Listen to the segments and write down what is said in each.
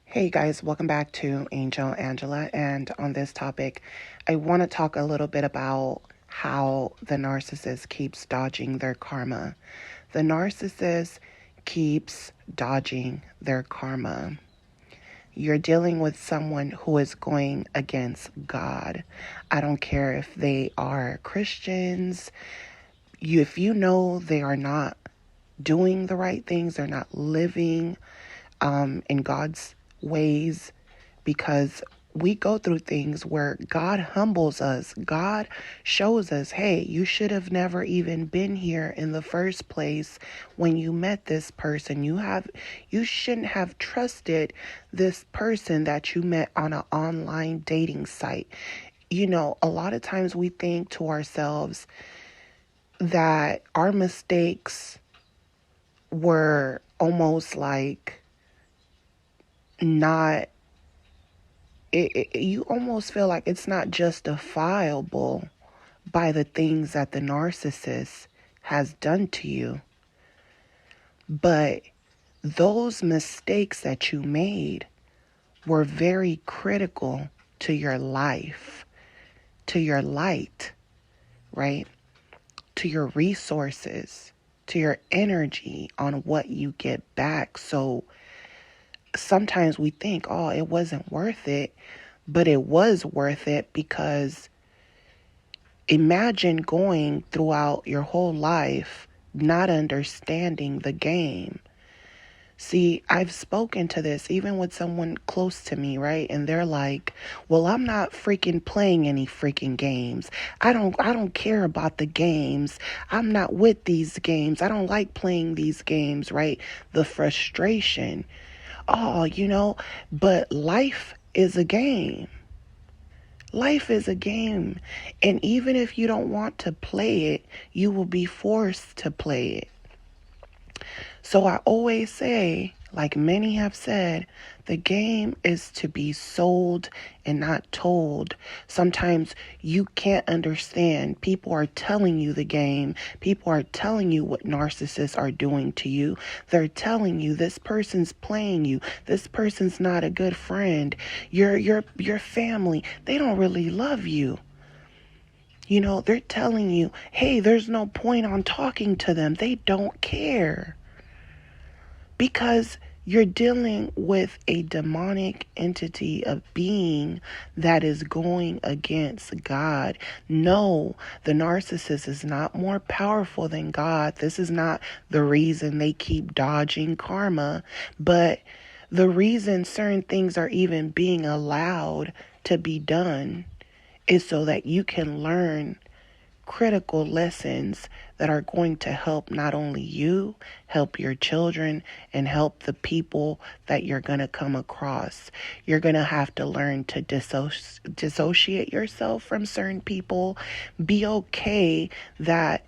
Hey guys, welcome back to Angel Angela. And on this topic, I want to talk a little bit about how the narcissist keeps dodging their karma. The narcissist keeps dodging their karma. You're dealing with someone who is going against God. I don't care if they are Christians. If you know they are not doing the right things, they're not living in God's ways, because we go through things where God humbles us. God shows us, hey, you should have never even been here in the first place when you met this person. You shouldn't have trusted this person that you met on an online dating site. You know, a lot of times we think to ourselves that our mistakes were almost like not you almost feel like it's not justifiable by the things that the narcissist has done to you. But those mistakes that you made were very critical to your life, to your light, right? To your resources, to your energy on what you get back. So sometimes we think, oh, it wasn't worth it, but it was worth it, because imagine going throughout your whole life not understanding the game. See, I've spoken to this even with someone close to me, right? And they're like, well, I'm not freaking playing any freaking games. I don't care about the games. I'm not with these games. I don't like playing these games, right? The frustration. Oh, but life is a game. Life is a game. And even if you don't want to play it, you will be forced to play it. So I always say, like many have said, the game is to be sold and not told. Sometimes you can't understand. People are telling you the game. People are telling you what narcissists are doing to you. They're telling you this person's playing you. This person's not a good friend. Your family, they don't really love you. They're telling you, hey, there's no point on talking to them. They don't care. Because you're dealing with a demonic entity, of being that is going against God. No, the narcissist is not more powerful than God. This is not the reason they keep dodging karma, but the reason certain things are even being allowed to be done is so that you can learn critical lessons that are going to help not only you, help your children, and help the people that you're going to come across. You're going to have to learn to dissociate yourself from certain people. Be okay that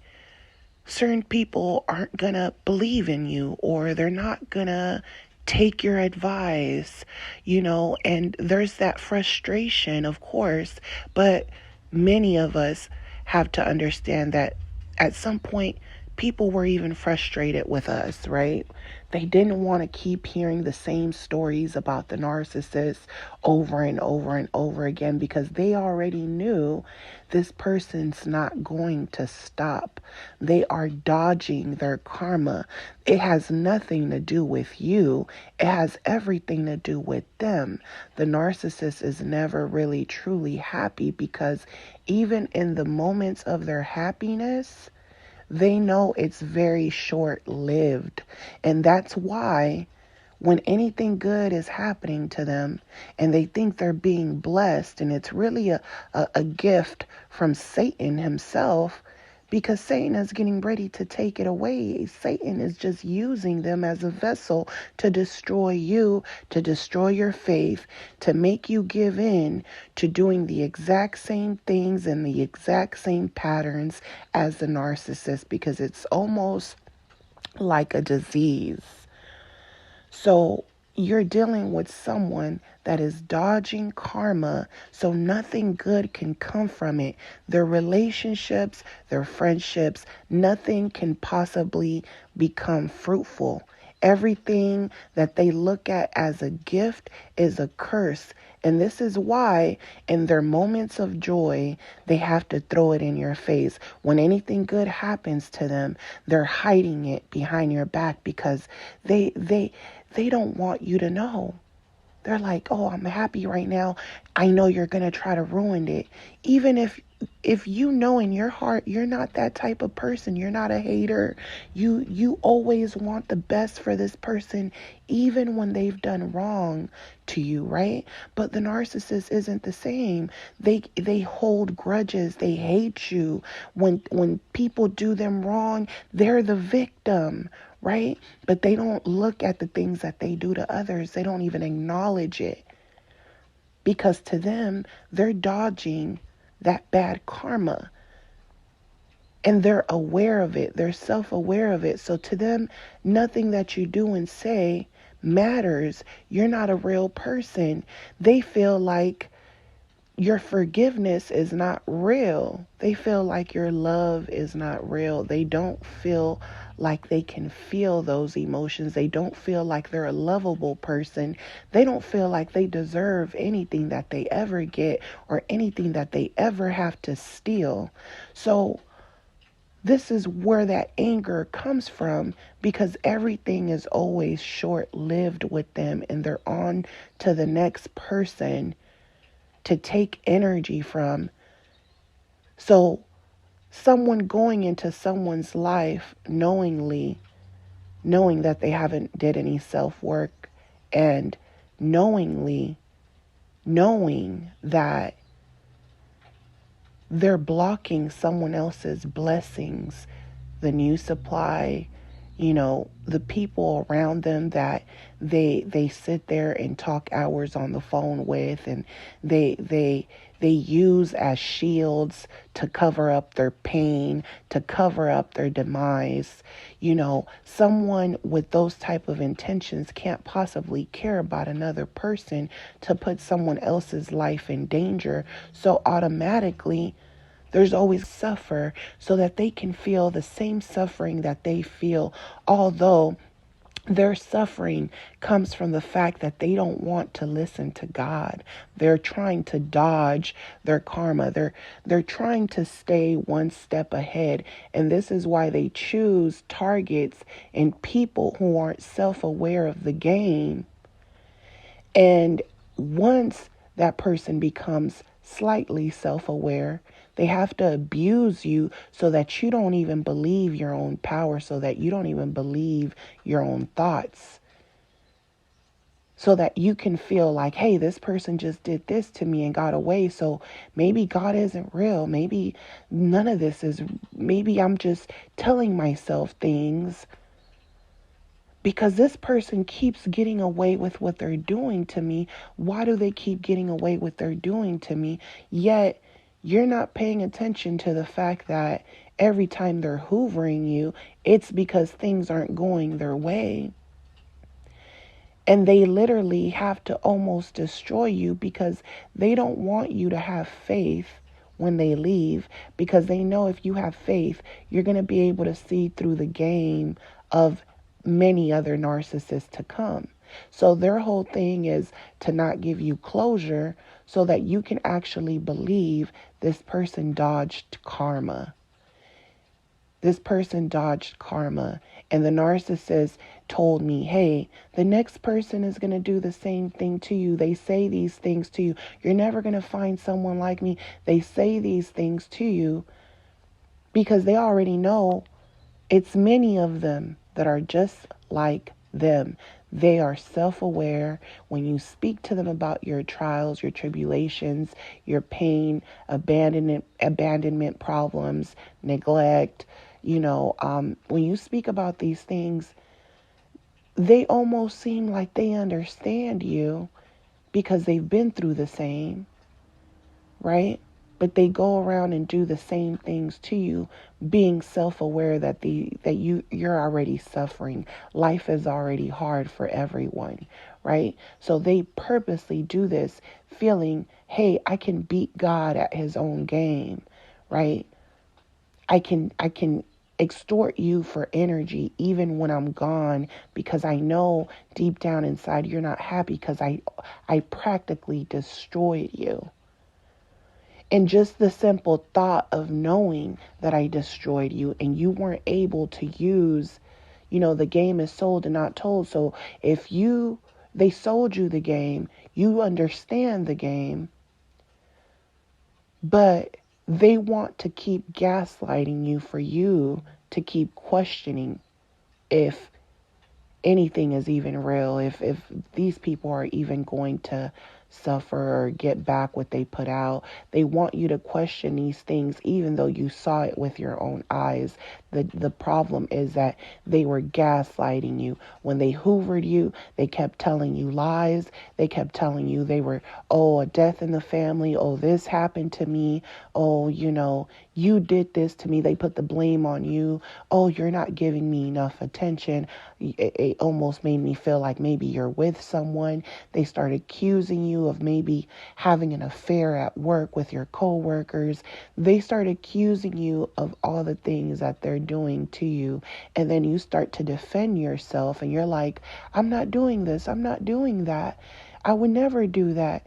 certain people aren't going to believe in you, or they're not going to take your advice, and there's that frustration, of course, but many of us have to understand that at some point, people were even frustrated with us, right? They didn't want to keep hearing the same stories about the narcissist over and over and over again, because they already knew this person's not going to stop. They are dodging their karma. It has nothing to do with you. It has everything to do with them. The narcissist is never really truly happy, because even in the moments of their happiness, they know it's very short-lived. And that's why when anything good is happening to them and they think they're being blessed and it's really a gift from Satan himself, because Satan is getting ready to take it away. Satan is just using them as a vessel to destroy you, to destroy your faith, to make you give in to doing the exact same things and the exact same patterns as the narcissist, because it's almost like a disease. So you're dealing with someone that is dodging karma, so nothing good can come from it. Their relationships, their friendships, nothing can possibly become fruitful. Everything that they look at as a gift is a curse. And this is why, in their moments of joy, they have to throw it in your face. When anything good happens to them, they're hiding it behind your back because they don't want you to know. They're like, "Oh, I'm happy right now. I know you're going to try to ruin it." Even if you know in your heart you're not that type of person, you're not a hater. You always want the best for this person even when they've done wrong to you, right? But the narcissist isn't the same. They hold grudges. They hate you. When people do them wrong, they're the victim, right? But they don't look at the things that they do to others. They don't even acknowledge it. Because to them, they're dodging that bad karma. And they're aware of it. They're self-aware of it. So to them, nothing that you do and say matters. You're not a real person. They feel like your forgiveness is not real. They feel like your love is not real. They don't feel like they can feel those emotions. They don't feel like they're a lovable person. They don't feel like they deserve anything that they ever get or anything that they ever have to steal. So this is where that anger comes from, because everything is always short-lived with them and they're on to the next person to take energy from. So someone going into someone's life knowing that they haven't did any self-work, and knowing that they're blocking someone else's blessings, the new supply, the people around them that they sit there and talk hours on the phone with, and they use as shields to cover up their pain, to cover up their demise. Someone with those type of intentions can't possibly care about another person to put someone else's life in danger. So automatically, there's always suffer so that they can feel the same suffering that they feel, although their suffering comes from the fact that they don't want to listen to God. They're trying to dodge their karma. They're trying to stay one step ahead. And this is why they choose targets and people who aren't self-aware of the game. And once that person becomes slightly self-aware, they have to abuse you so that you don't even believe your own power, so that you don't even believe your own thoughts, so that you can feel like, hey, this person just did this to me and got away, so maybe God isn't real. Maybe none of this is, maybe I'm just telling myself things because this person keeps getting away with what they're doing to me. Why do they keep getting away with what they're doing to me? Yet you're not paying attention to the fact that every time they're hoovering you, it's because things aren't going their way. And they literally have to almost destroy you because they don't want you to have faith when they leave, because they know if you have faith, you're going to be able to see through the game of many other narcissists to come. So their whole thing is to not give you closure so that you can actually believe this person dodged karma. This person dodged karma. And the narcissist told me, hey, the next person is going to do the same thing to you. They say these things to you. You're never going to find someone like me. They say these things to you because they already know it's many of them that are just like them. They are self-aware. When you speak to them about your trials, your tribulations, your pain, abandonment problems, neglect, when you speak about these things, they almost seem like they understand you because they've been through the same, right? But they go around and do the same things to you, being self-aware that you're already suffering. Life is already hard for everyone, right? So they purposely do this, feeling, hey, I can beat God at his own game, right? I can extort you for energy even when I'm gone, because I know deep down inside you're not happy because I practically destroyed you. And just the simple thought of knowing that I destroyed you and you weren't able to use, the game is sold and not told. So if they sold you the game, you understand the game, but they want to keep gaslighting you for you to keep questioning if anything is even real, if these people are even going to suffer or get back what they put out. They want you to question these things even though you saw it with your own eyes. The problem is that they were gaslighting you. When they hoovered you, they kept telling you lies. They kept telling you they were, oh, a death in the family. Oh, this happened to me. Oh, you did this to me. They put the blame on you. Oh, you're not giving me enough attention. It almost made me feel like maybe you're with someone. They started accusing you of maybe having an affair at work with your coworkers. They start accusing you of all the things that they're doing to you. And then you start to defend yourself and you're like, I'm not doing this. I'm not doing that. I would never do that.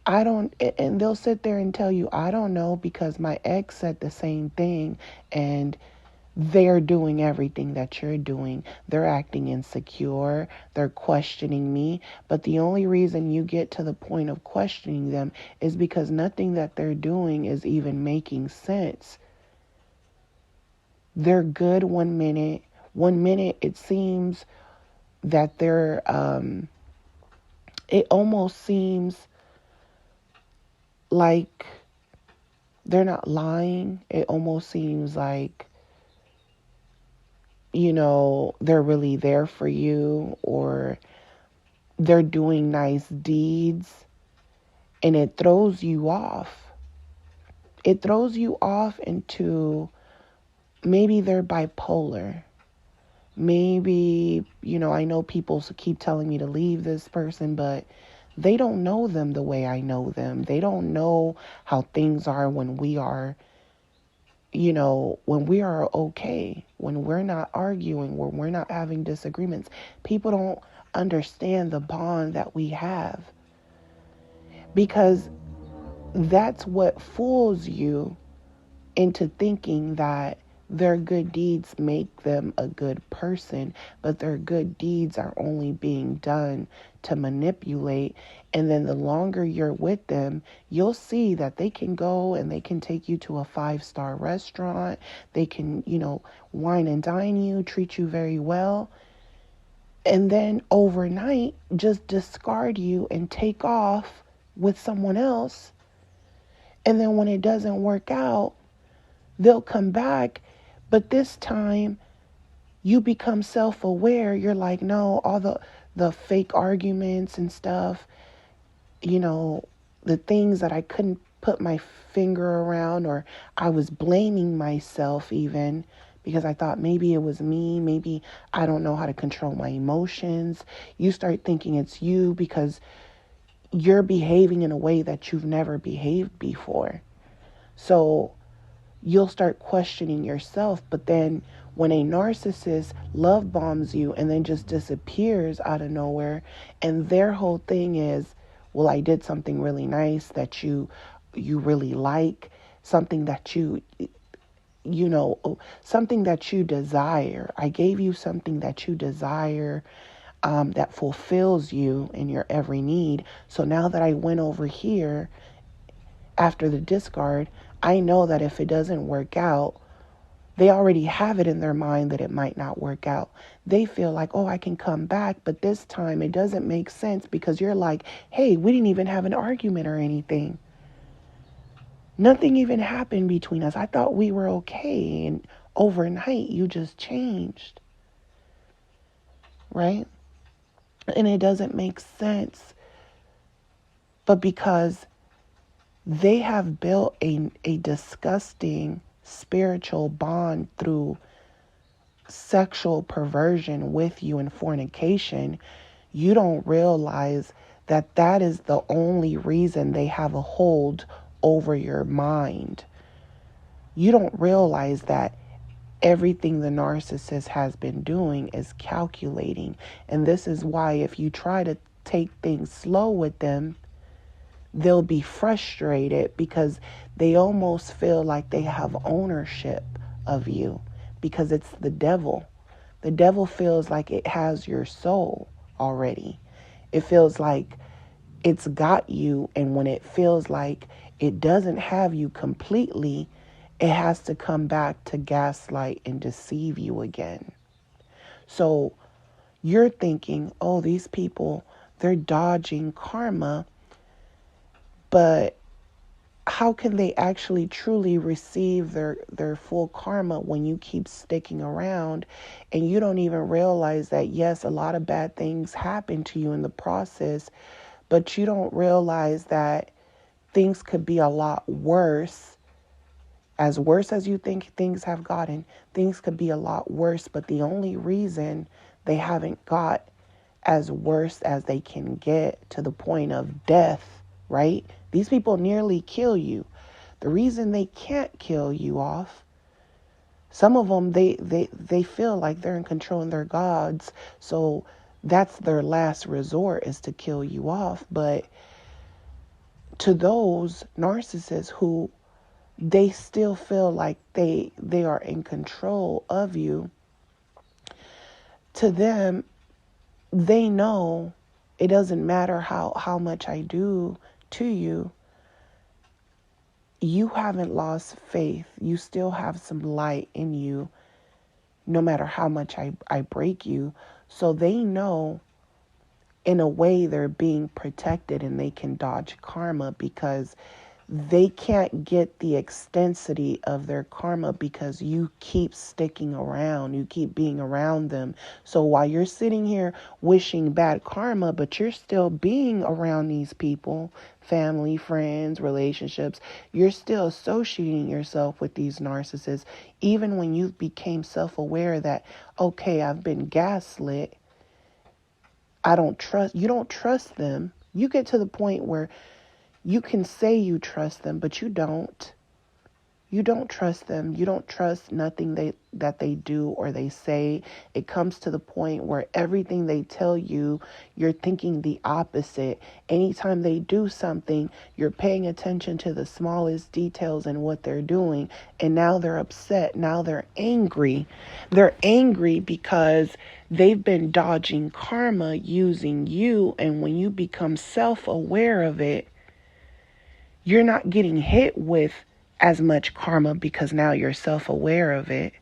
I don't, and they'll sit there and tell you, I don't know because my ex said the same thing and they're doing everything that you're doing. They're acting insecure. They're questioning me. But the only reason you get to the point of questioning them is because nothing that they're doing is even making sense. They're good 1 minute. 1 minute it seems that it almost seems like they're not lying. It almost seems like they're really there for you, or they're doing nice deeds, and it throws you off. It throws you off into maybe they're bipolar. Maybe, I know people keep telling me to leave this person, but they don't know them the way I know them. They don't know how things are when we are when we are okay, when we're not arguing, when we're not having disagreements. People don't understand the bond that we have, because that's what fools you into thinking that their good deeds make them a good person, but their good deeds are only being done to manipulate. And then the longer you're with them, you'll see that they can go and they can take you to a 5-star restaurant. They can, wine and dine you, treat you very well. And then overnight, just discard you and take off with someone else. And then when it doesn't work out, they'll come back, but this time you become self-aware. You're like, no, all the fake arguments and stuff, the things that I couldn't put my finger around, or I was blaming myself even because I thought maybe it was me, maybe I don't know how to control my emotions. You start thinking it's you because you're behaving in a way that you've never behaved before. So you'll start questioning yourself. But then when a narcissist love bombs you and then just disappears out of nowhere, and their whole thing is, well, I did something really nice that you really like, something that something that you desire. I gave you something that you desire, that fulfills you in your every need. So now that I went over here after the discard, I know that if it doesn't work out, They already have it in their mind that it might not work out. They feel like, oh, I can come back, but this time it doesn't make sense because you're like, hey, we didn't even have an argument or anything. Nothing even happened between us. I thought we were okay, and overnight you just changed, right? And it doesn't make sense. But because they have built a disgusting spiritual bond through sexual perversion with you and fornication, you don't realize that that is the only reason they have a hold over your mind. You don't realize that everything the narcissist has been doing is calculating. And this is why if you try to take things slow with them, they'll be frustrated because they almost feel like they have ownership of you because it's the devil. The devil feels like it has your soul already. It feels like it's got you, and when it feels like it doesn't have you completely, it has to come back to gaslight and deceive you again. So you're thinking, oh, these people, they're dodging karma, but how can they actually truly receive their full karma when you keep sticking around and you don't even realize that, yes, a lot of bad things happen to you in the process, but you don't realize that things could be a lot worse. As worse as you think things have gotten, things could be a lot worse, but the only reason they haven't got as worse as they can get to the point of death, right? These people nearly kill you. The reason they can't kill you off, some of them, they feel like they're in control and they're gods. So that's their last resort, is to kill you off. But to those narcissists who they still feel like they are in control of you, to them, they know it doesn't matter how much I do to you. You haven't lost faith. You still have some light in you, no matter how much I break you. So they know in a way they're being protected and they can dodge karma because they can't get the extensity of their karma because you keep sticking around. You keep being around them. So while you're sitting here wishing bad karma, but you're still being around these people, family, friends, relationships, you're still associating yourself with these narcissists, even when you became self-aware that, okay, I've been gaslit. You don't trust them. You get to the point where you can say you trust them, but you don't. You don't trust them. You don't trust nothing that they do or they say. It comes to the point where everything they tell you, you're thinking the opposite. Anytime they do something, you're paying attention to the smallest details in what they're doing. And now they're upset. Now they're angry. They're angry because they've been dodging karma using you. And when you become self-aware of it, you're not getting hit with as much karma because now you're self-aware of it.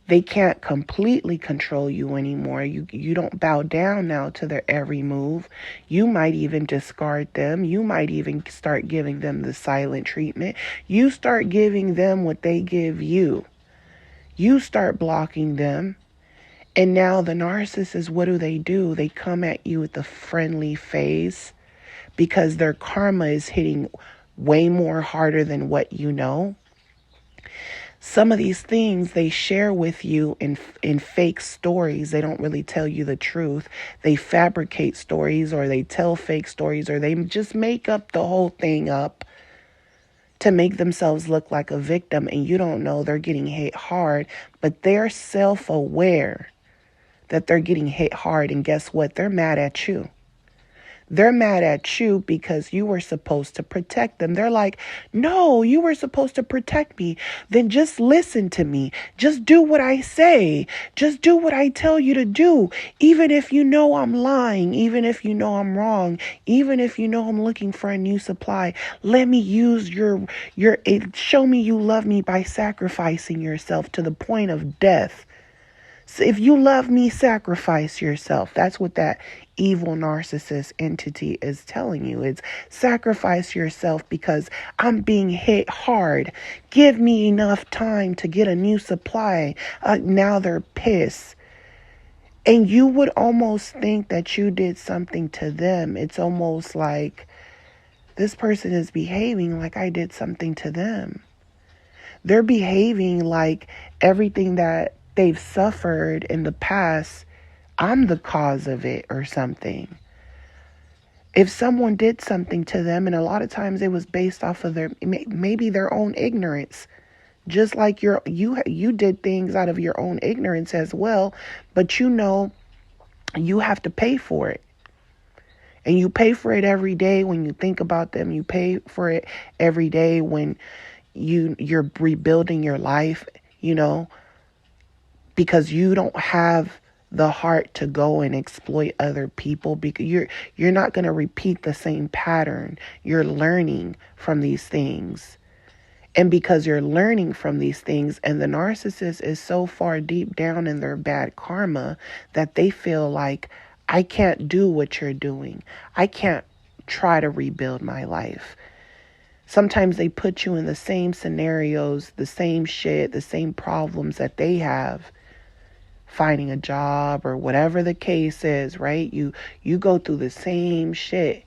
They can't completely control you anymore. You don't bow down now to their every move. You might even discard them. You might even start giving them the silent treatment. You start giving them what they give you. You start blocking them. And now the narcissists, what do? They come at you with a friendly face because their karma is hitting way more harder than what you know. Some of these things they share with you in fake stories. They don't really tell you the truth. They fabricate stories, or they tell fake stories, or they just make up the whole thing up to make themselves look like a victim. And you don't know they're getting hit hard, but they're self-aware that they're getting hit hard. And guess what? They're mad at you. They're mad at you because you were supposed to protect them. They're like, no, you were supposed to protect me. Then just listen to me. Just do what I say. Just do what I tell you to do. Even if you know I'm lying, even if you know I'm wrong, even if you know I'm looking for a new supply, let me use show me you love me by sacrificing yourself to the point of death. So if you love me, sacrifice yourself. That's what that evil narcissist entity is telling you. It's sacrifice yourself because I'm being hit hard. Give me enough time to get a new supply. Now they're pissed. And you would almost think that you did something to them. It's almost like this person is behaving like I did something to them. They're behaving like everything that they've suffered in the past, I'm the cause of it or something. If someone did something to them, and a lot of times it was based off of maybe their own ignorance, just like you did things out of your own ignorance as well, but you know you have to pay for it. And you pay for it every day when you think about them. You pay for it every day when you're rebuilding your life, because you don't have the heart to go and exploit other people, because you're not going to repeat the same pattern. You're learning from these things. And because you're learning from these things, and the narcissist is so far deep down in their bad karma that they feel like, I can't do what you're doing. I can't try to rebuild my life. Sometimes they put you in the same scenarios, the same shit, the same problems that they have. Finding a job or whatever the case is, right? You go through the same shit.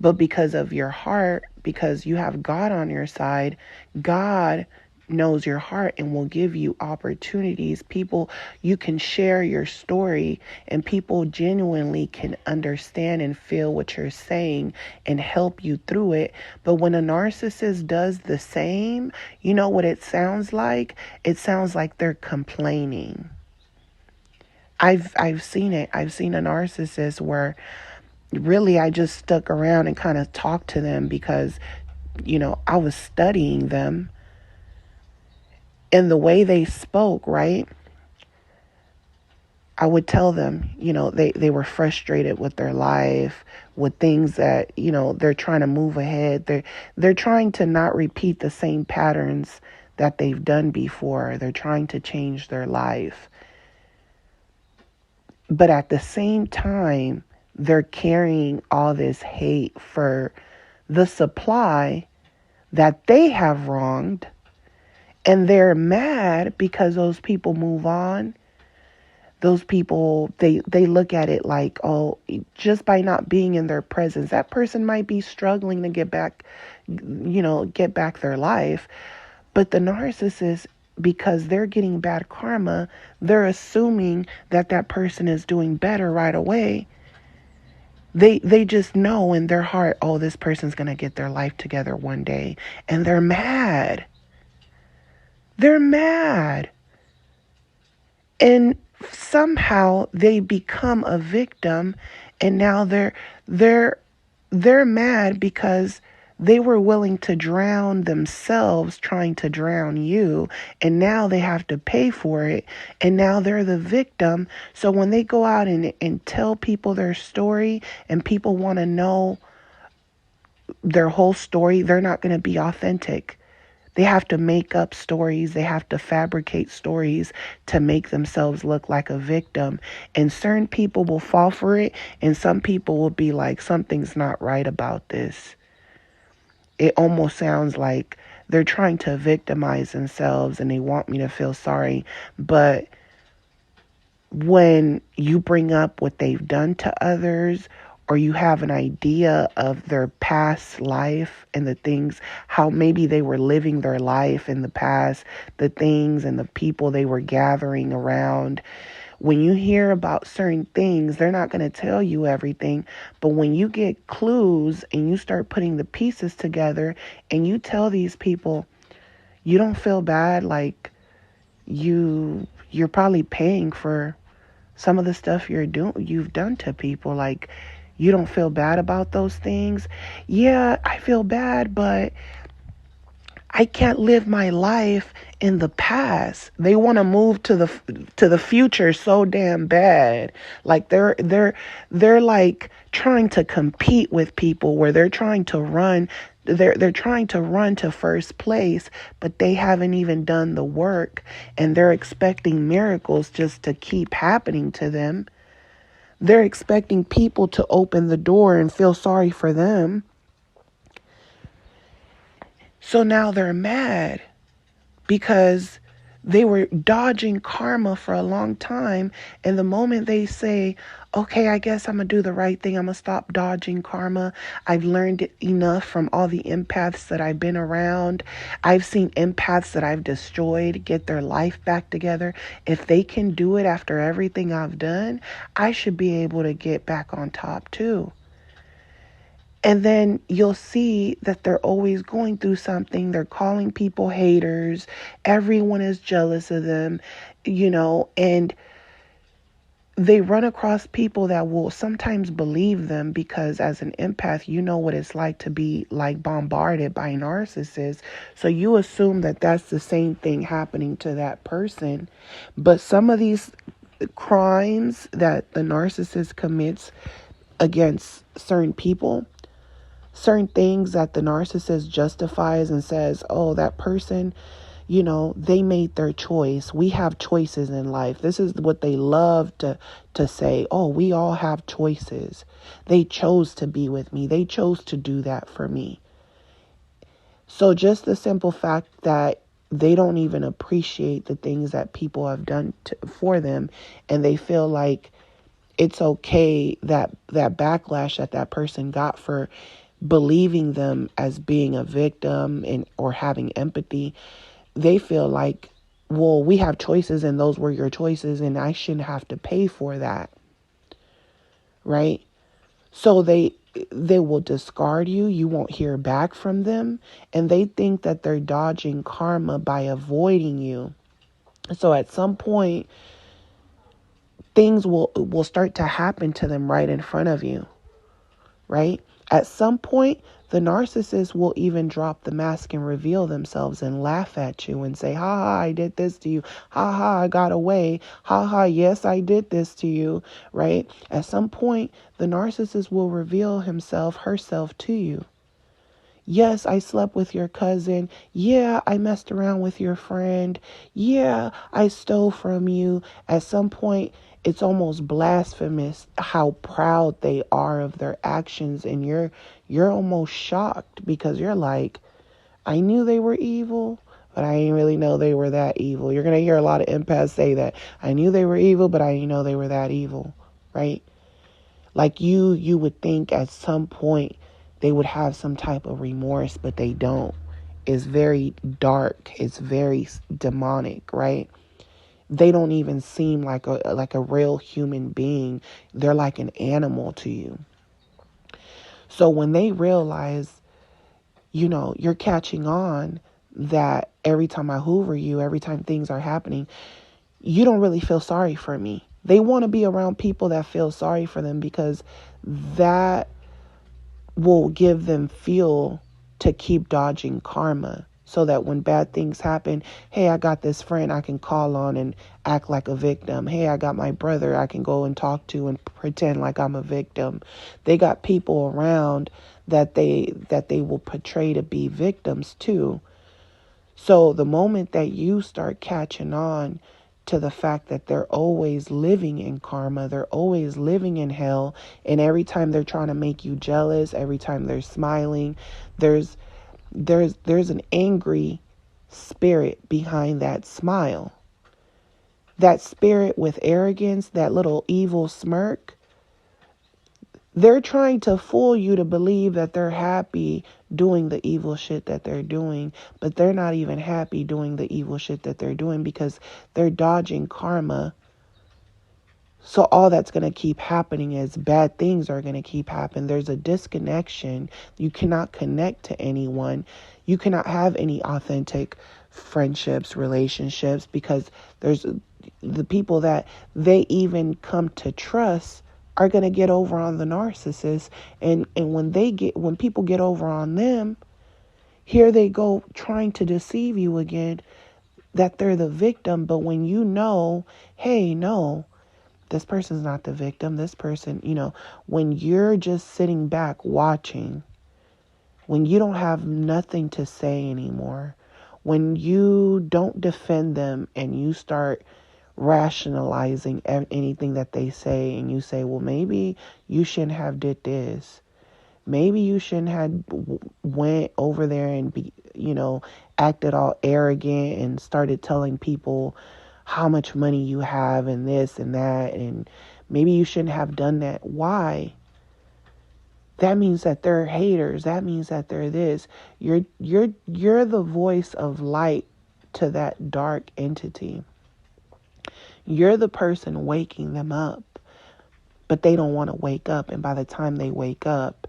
But because of your heart, because you have God on your side, God knows your heart and will give you opportunities. People, you can share your story and people genuinely can understand and feel what you're saying and help you through it. But when a narcissist does the same, you know what it sounds like? It sounds like they're complaining. I've seen it. I've seen a narcissist where really I just stuck around and kind of talked to them because, I was studying them and the way they spoke, right? I would tell them, they were frustrated with their life, with things that, they're trying to move ahead. They're trying to not repeat the same patterns that they've done before. They're trying to change their life. But at the same time, they're carrying all this hate for the supply that they have wronged. And they're mad because those people move on. Those people, they look at it like, oh, just by not being in their presence, that person might be struggling to get back their life. But the narcissist, because they're getting bad karma, they're assuming that person is doing better right away. They just know in their heart, oh, this person's going to get their life together one day. And they're mad. They're mad. And somehow they become a victim, and now they're mad because they were willing to drown themselves trying to drown you, and now they have to pay for it, and now they're the victim. So when they go out and tell people their story and people want to know their whole story, they're not going to be authentic. They have to make up stories. They have to fabricate stories to make themselves look like a victim. And certain people will fall for it, and some people will be like, something's not right about this. It almost sounds like they're trying to victimize themselves and they want me to feel sorry. But when you bring up what they've done to others, or you have an idea of their past life and the things, how maybe they were living their life in the past, the things and the people they were gathering around. When you hear about certain things, they're not going to tell you everything. But when you get clues and you start putting the pieces together and you tell these people, you don't feel bad, like you're probably paying for some of the stuff you've done to people. Like, You don't feel bad about those things? Yeah, I feel bad, but I can't live my life in the past. They want to move to the future so damn bad. Like they're like trying to compete with people where they're trying to run they're trying to run to first place, but they haven't even done the work, and they're expecting miracles just to keep happening to them. They're expecting people to open the door and feel sorry for them. So now they're mad because they were dodging karma for a long time. And the moment they say, okay, I guess I'm going to do the right thing, I'm going to stop dodging karma. I've learned enough from all the empaths that I've been around. I've seen empaths that I've destroyed get their life back together. If they can do it after everything I've done, I should be able to get back on top too. And then you'll see that they're always going through something. They're calling people haters. Everyone is jealous of them, and they run across people that will sometimes believe them because as an empath, you know what it's like to be like bombarded by narcissists. So you assume that that's the same thing happening to that person. But some of these crimes that the narcissist commits against certain people, certain things that the narcissist justifies and says, oh, that person, they made their choice. We have choices in life. This is what they love to say. Oh, we all have choices. They chose to be with me. They chose to do that for me. So just the simple fact that they don't even appreciate the things that people have done for them, and they feel like it's okay that backlash that person got for believing them as being a victim and or having empathy, they feel like, well, we have choices and those were your choices and I shouldn't have to pay for that. Right? So they will discard you. You won't hear back from them, and they think that they're dodging karma by avoiding you. So at some point things will start to happen to them right in front of you. Right? At some point, the narcissist will even drop the mask and reveal themselves and laugh at you and say, ha ha, I did this to you. Ha ha, I got away. Ha ha, yes, I did this to you. Right? At some point, the narcissist will reveal himself, herself to you. Yes, I slept with your cousin. Yeah, I messed around with your friend. Yeah, I stole from you. At some point, it's almost blasphemous how proud they are of their actions, and you're almost shocked because you're like, I knew they were evil, but I didn't really know they were that evil. You're going to hear a lot of empaths say that. I knew they were evil, but I didn't know they were that evil, right? Like you would think at some point they would have some type of remorse, but they don't. It's very dark. It's very demonic, right? They don't even seem like a real human being. They're like an animal to you. So when they realize, you're catching on that every time I hoover you, every time things are happening, you don't really feel sorry for me. They want to be around people that feel sorry for them because that will give them fuel to keep dodging karma, so that when bad things happen, hey, I got this friend I can call on and act like a victim. Hey, I got my brother I can go and talk to and pretend like I'm a victim. They got people around that they will portray to be victims too. So the moment that you start catching on to the fact that they're always living in karma, they're always living in hell, and every time they're trying to make you jealous, every time they're smiling, there's an angry spirit behind that smile. That spirit with arrogance, that little evil smirk, they're trying to fool you to believe that they're happy doing the evil shit that they're doing, but they're not even happy doing the evil shit that they're doing because they're dodging karma. So all that's going to keep happening is bad things are going to keep happening. There's a disconnection. You cannot connect to anyone. You cannot have any authentic friendships, relationships, because there's the people that they even come to trust are going to get over on the narcissist. And when people get over on them, here they go trying to deceive you again that they're the victim. But when you know, hey, no, this person's not the victim. This person, when you're just sitting back watching, when you don't have nothing to say anymore, when you don't defend them and you start rationalizing anything that they say, and you say, well, maybe you shouldn't have did this. Maybe you shouldn't have went over there and acted all arrogant and started telling people how much money you have and this and that, and maybe you shouldn't have done that. Why? That means that they're haters. That means that they're this. You're the voice of light to that dark entity. You're the person waking them up, but they don't want to wake up. And by the time they wake up,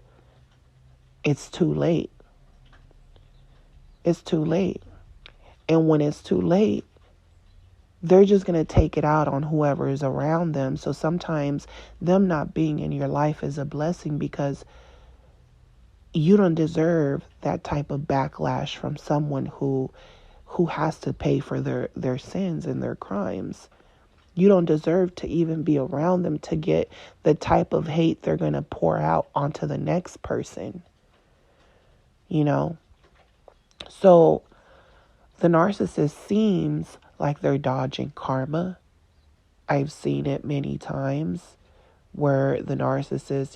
it's too late. It's too late. And when it's too late, they're just going to take it out on whoever is around them. So sometimes them not being in your life is a blessing, because you don't deserve that type of backlash from someone who has to pay for their sins and their crimes. You don't deserve to even be around them to get the type of hate they're going to pour out onto the next person. So the narcissist seems like they're dodging karma. I've seen it many times where the narcissist,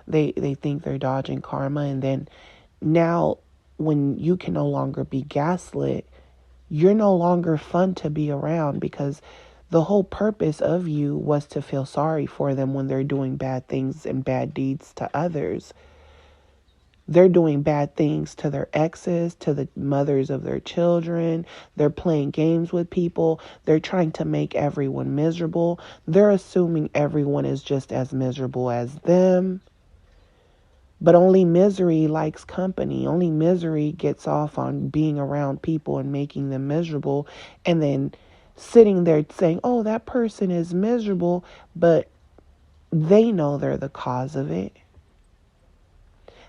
they think they're dodging karma. And then now when you can no longer be gaslit, you're no longer fun to be around, because the whole purpose of you was to feel sorry for them when they're doing bad things and bad deeds to others. They're doing bad things to their exes, to the mothers of their children. They're playing games with people. They're trying to make everyone miserable. They're assuming everyone is just as miserable as them. But only misery likes company. Only misery gets off on being around people and making them miserable. And then sitting there saying, oh, that person is miserable, but they know they're the cause of it.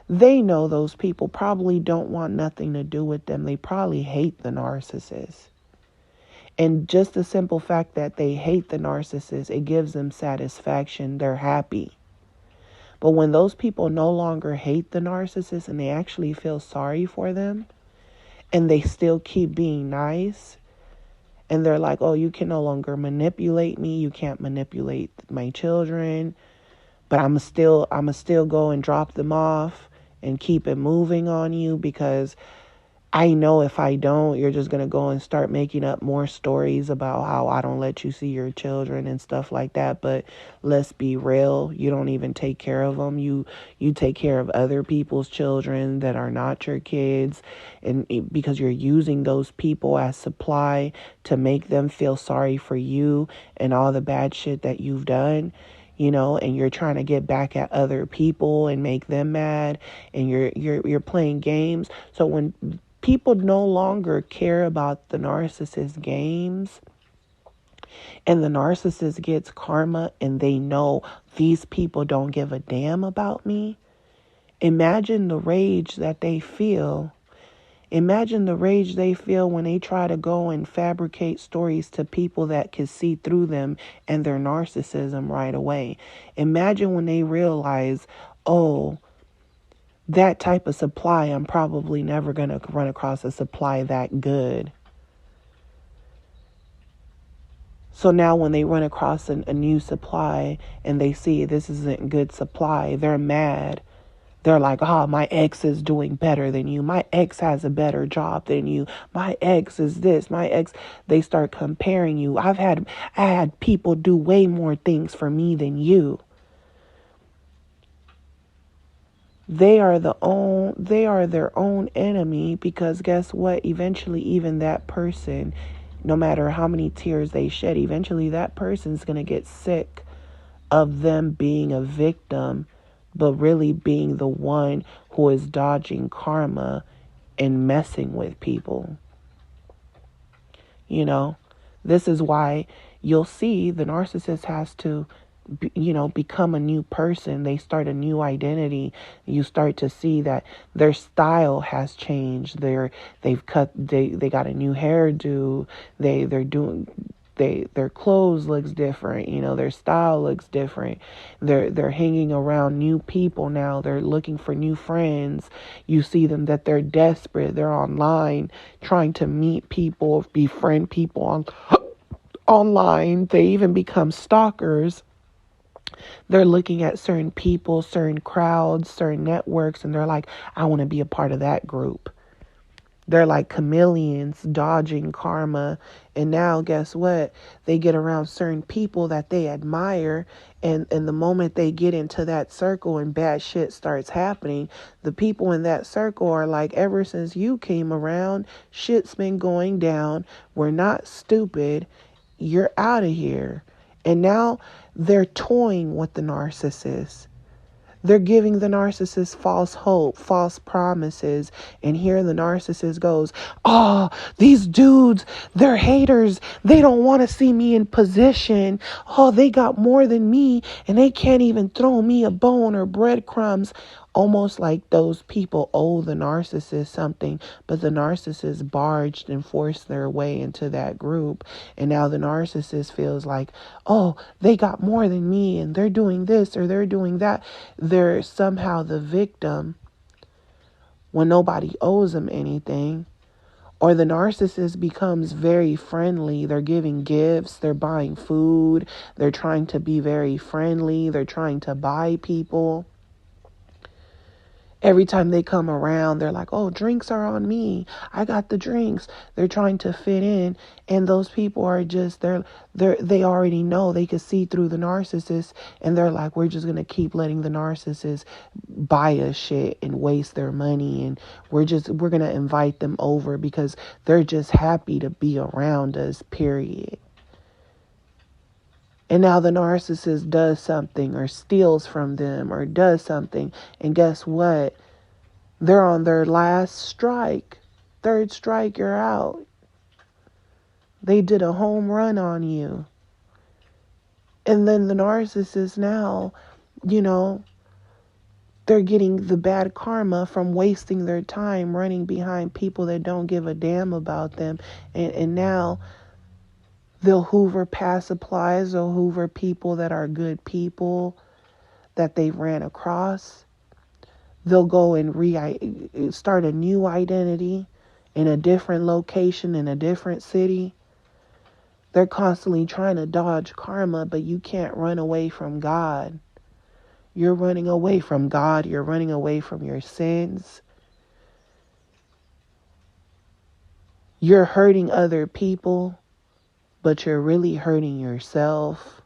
They know those people probably don't want nothing to do with them. They probably hate the narcissist. And just the simple fact that they hate the narcissist, it gives them satisfaction. They're happy. But when those people no longer hate the narcissist and they actually feel sorry for them, and they still keep being nice, and they're like, oh, you can no longer manipulate me. You can't manipulate my children. But I'm still go and drop them off and keep it moving on you, because I know if I don't, you're just going to go and start making up more stories about how I don't let you see your children and stuff like that. But let's be real. You don't even take care of them. You take care of other people's children that are not your kids. And because you're using those people as supply to make them feel sorry for you and all the bad shit that you've done. And you're trying to get back at other people and make them mad, and you're playing games. So when people no longer care about the narcissist games, and the narcissist gets karma, and they know these people don't give a damn about me, imagine the rage that they feel. Imagine the rage they feel when they try to go and fabricate stories to people that can see through them and their narcissism right away. Imagine when they realize, oh, that type of supply, I'm probably never going to run across a supply that good. So now when they run across a new supply and they see this isn't good supply, they're mad. They're like, my ex is doing better than you. My ex has a better job than you. My ex is this. My ex, they start comparing you. I had people do way more things for me than you. They are their own enemy, because guess what? Eventually, even that person, no matter how many tears they shed, eventually that person's going to get sick of them being a victim, but really being the one who is dodging karma and messing with people. This is why you'll see the narcissist has to become a new person. They start a new identity. You start to see that their style has changed. They got a new hairdo. They're doing their clothes looks different. Their style looks different. They're hanging around new people now. They're looking for new friends. You see them that they're desperate. They're online trying to meet people, befriend people online. They even become stalkers. They're looking at certain people, certain crowds, certain networks, and they're like, I want to be a part of that group. They're like chameleons dodging karma. And now, guess what? They get around certain people that they admire. And the moment they get into that circle and bad shit starts happening, the people in that circle are like, ever since you came around, shit's been going down. We're not stupid. You're out of here. And now they're toying with the narcissist. They're giving the narcissist false hope, false promises. And here the narcissist goes, oh, these dudes, they're haters. They don't want to see me in position. Oh, they got more than me and they can't even throw me a bone or breadcrumbs. Almost like those people owe the narcissist something, but the narcissist barged and forced their way into that group. And now the narcissist feels like, oh, they got more than me and they're doing this or they're doing that. They're somehow the victim when nobody owes them anything. Or the narcissist becomes very friendly. They're giving gifts. They're buying food. They're trying to be very friendly. They're trying to buy people. Every time they come around, they're like, oh, drinks are on me. I got the drinks. They're trying to fit in. And those people are just, they already know. They can see through the narcissist. And they're like, we're just going to keep letting the narcissist buy us shit and waste their money. And we're going to invite them over because they're just happy to be around us, period. And now the narcissist does something or steals from them or does something. And guess what? They're on their last strike. Third strike, you're out. They did a home run on you. And then the narcissist now, they're getting the bad karma from wasting their time running behind people that don't give a damn about them. And now they'll hoover past supplies. They'll hoover people that are good people that they've ran across. They'll go and start a new identity in a different location, in a different city. They're constantly trying to dodge karma, but you can't run away from God. You're running away from God. You're running away from your sins. You're hurting other people, but you're really hurting yourself.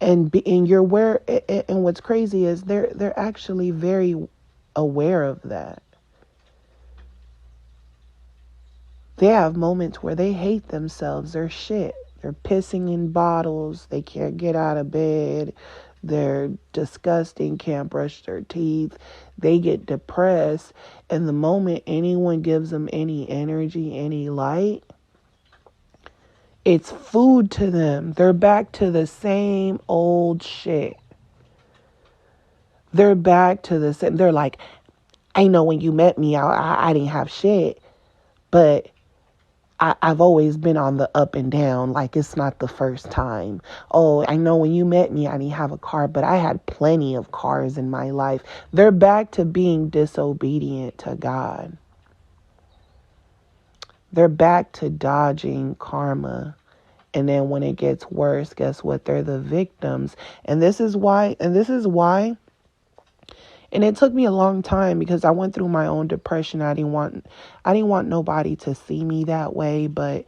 And what's crazy is they're actually very aware of that. They have moments where they hate themselves. They're shit. They're pissing in bottles. They can't get out of bed. They're disgusting, can't brush their teeth. They get depressed. And the moment anyone gives them any energy, any light, it's food to them. They're back to the same old shit. They're back to the same. They're like, I know when you met me, I didn't have shit. But I've always been on the up and down, like it's not the first time. Oh, I know when you met me, I didn't have a car, but I had plenty of cars in my life. They're back to being disobedient to God. They're back to dodging karma. And then when it gets worse, guess what? They're the victims. And this is why, and it took me a long time because I went through my own depression. I didn't want nobody to see me that way. But,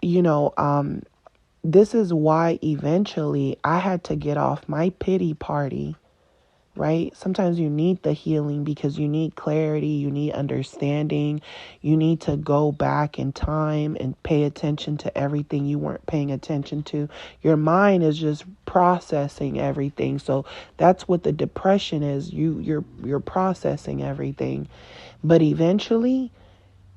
this is why eventually I had to get off my pity party, right? Sometimes you need the healing because you need clarity, you need understanding. You need to go back in time and pay attention to everything you weren't paying attention to. Your mind is just processing everything. So that's what the depression is. You're processing everything. But eventually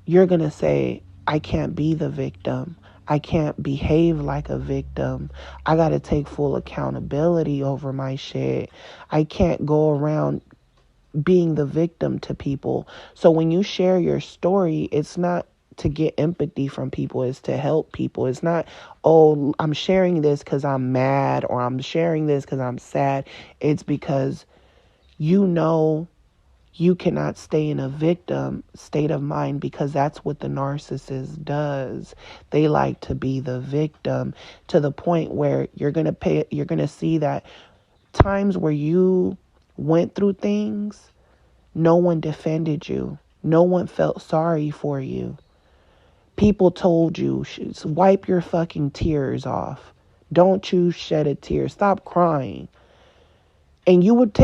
you're going to say, I can't be the victim. I can't behave like a victim. I got to take full accountability over my shit. I can't go around being the victim to people. So when you share your story, it's not to get empathy from people, it's to help people. It's not, oh, I'm sharing this because I'm mad, or I'm sharing this because I'm sad. It's because you know you cannot stay in a victim state of mind, because that's what the narcissist does. They like to be the victim, to the point where you're going to see that times where you went through things, no one defended you. No one felt sorry for you. People told you, wipe your fucking tears off. Don't you shed a tear. Stop crying. And you would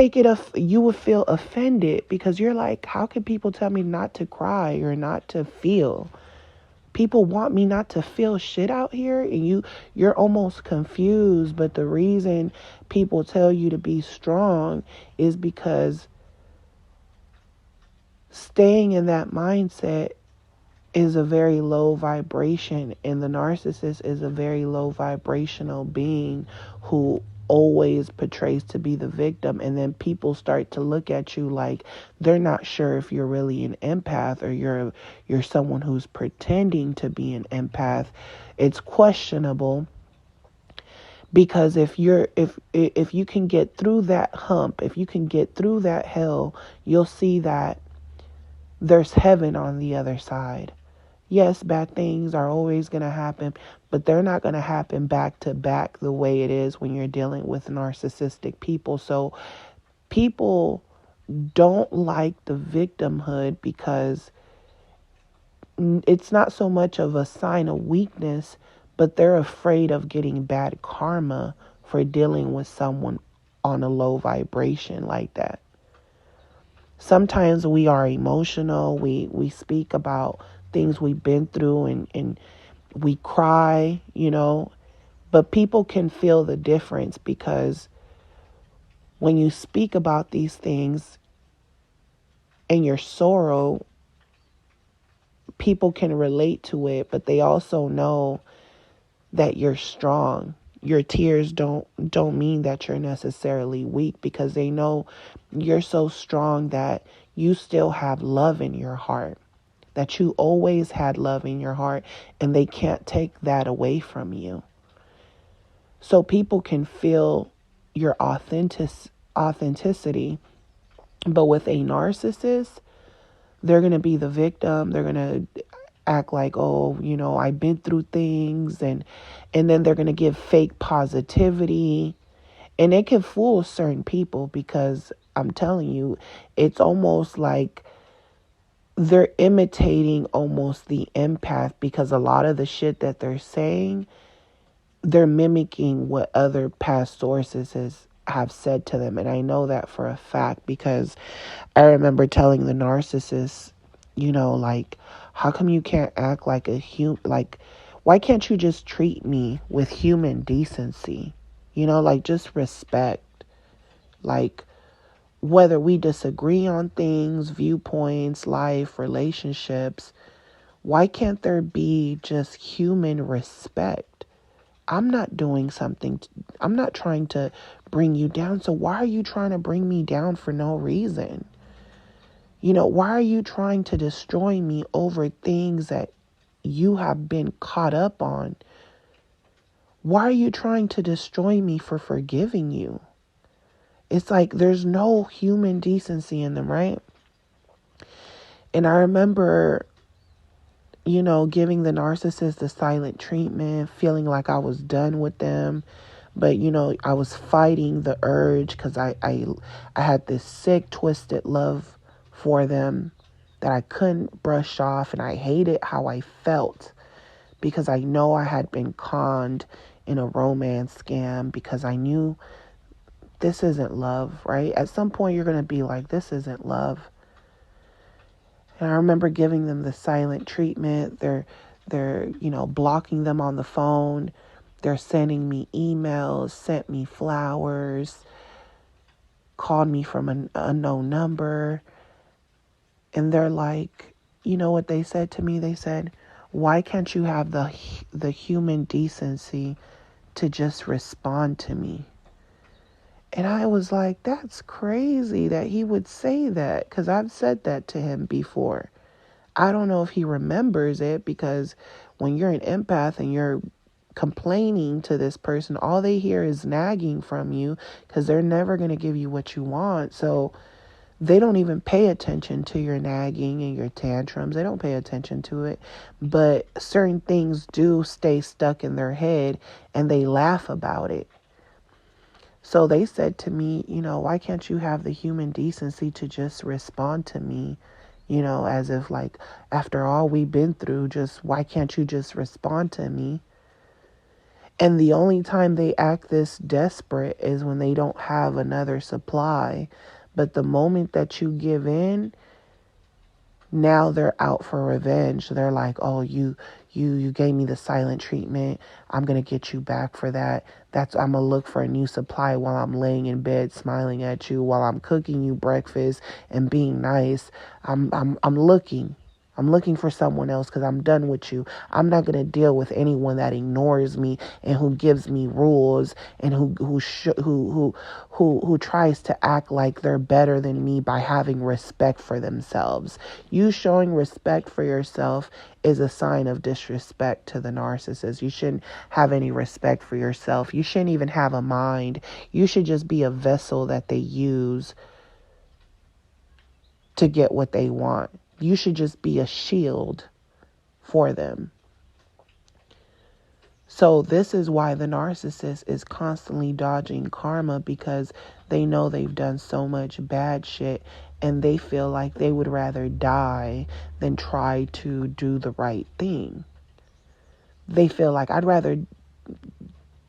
you would feel offended, because you're like, how can people tell me not to cry or not to feel? People want me not to feel shit out here, and you're almost confused. But the reason people tell you to be strong is because staying in that mindset is a very low vibration, and the narcissist is a very low vibrational being who always portrays to be the victim. And then people start to look at you like they're not sure if you're really an empath, or you're someone who's pretending to be an empath. It's questionable, because if you can get through that hump, if you can get through that hell, you'll see that there's heaven on the other side. Yes, bad things are always going to happen, but they're not going to happen back to back the way it is when you're dealing with narcissistic people. So people don't like the victimhood, because it's not so much of a sign of weakness, but they're afraid of getting bad karma for dealing with someone on a low vibration like that. Sometimes we are emotional. We speak about things we've been through, and we cry, but people can feel the difference, because when you speak about these things and your sorrow, people can relate to it, but they also know that you're strong. Your tears don't mean that you're necessarily weak, because they know you're so strong that you still have love in your heart, that you always had love in your heart, and they can't take that away from you. So people can feel your authenticity, but with a narcissist, they're going to be the victim. They're going to act like, oh, I've been through things, and then they're going to give fake positivity, and it can fool certain people, because I'm telling you, it's almost like they're imitating almost the empath, because a lot of the shit that they're saying, they're mimicking what other past sources have said to them. And I know that for a fact, because I remember telling the narcissist, like, how come you can't act like a human? Like, why can't you just treat me with human decency? Like, just respect. Like, whether we disagree on things, viewpoints, life, relationships, why can't there be just human respect? I'm not doing something. I'm not trying to bring you down. So why are you trying to bring me down for no reason? Why are you trying to destroy me over things that you have been caught up on? Why are you trying to destroy me for forgiving you? It's like there's no human decency in them, right? And I remember, giving the narcissist the silent treatment, feeling like I was done with them. But, I was fighting the urge, because I had this sick, twisted love for them that I couldn't brush off. And I hated how I felt, because I know I had been conned in a romance scam, because I knew this isn't love, right? At some point, you're going to be like, this isn't love. And I remember giving them the silent treatment. They're blocking them on the phone. They're sending me emails, sent me flowers, called me from an unknown number. And they're like, you know what they said to me? They said, Why can't you have the human decency to just respond to me? And I was like, that's crazy that he would say that, because I've said that to him before. I don't know if he remembers it, because when you're an empath and you're complaining to this person, all they hear is nagging from you, because they're never going to give you what you want. So they don't even pay attention to your nagging and your tantrums. They don't pay attention to it. But certain things do stay stuck in their head and they laugh about it. So they said to me, why can't you have the human decency to just respond to me? As if like, after all we've been through, just why can't you just respond to me? And the only time they act this desperate is when they don't have another supply. But the moment that you give in, now they're out for revenge. They're like, oh, you gave me the silent treatment. I'm going to get you back for that. I'm going to look for a new supply while I'm laying in bed smiling at you, while I'm cooking you breakfast and being nice. I'm looking. I'm looking for someone else because I'm done with you. I'm not going to deal with anyone that ignores me and who gives me rules and who tries to act like they're better than me by having respect for themselves. You showing respect for yourself is a sign of disrespect to the narcissist. You shouldn't have any respect for yourself. You shouldn't even have a mind. You should just be a vessel that they use to get what they want. You should just be a shield for them. So this is why the narcissist is constantly dodging karma, because they know they've done so much bad shit and they feel like they would rather die than try to do the right thing. They feel like, I'd rather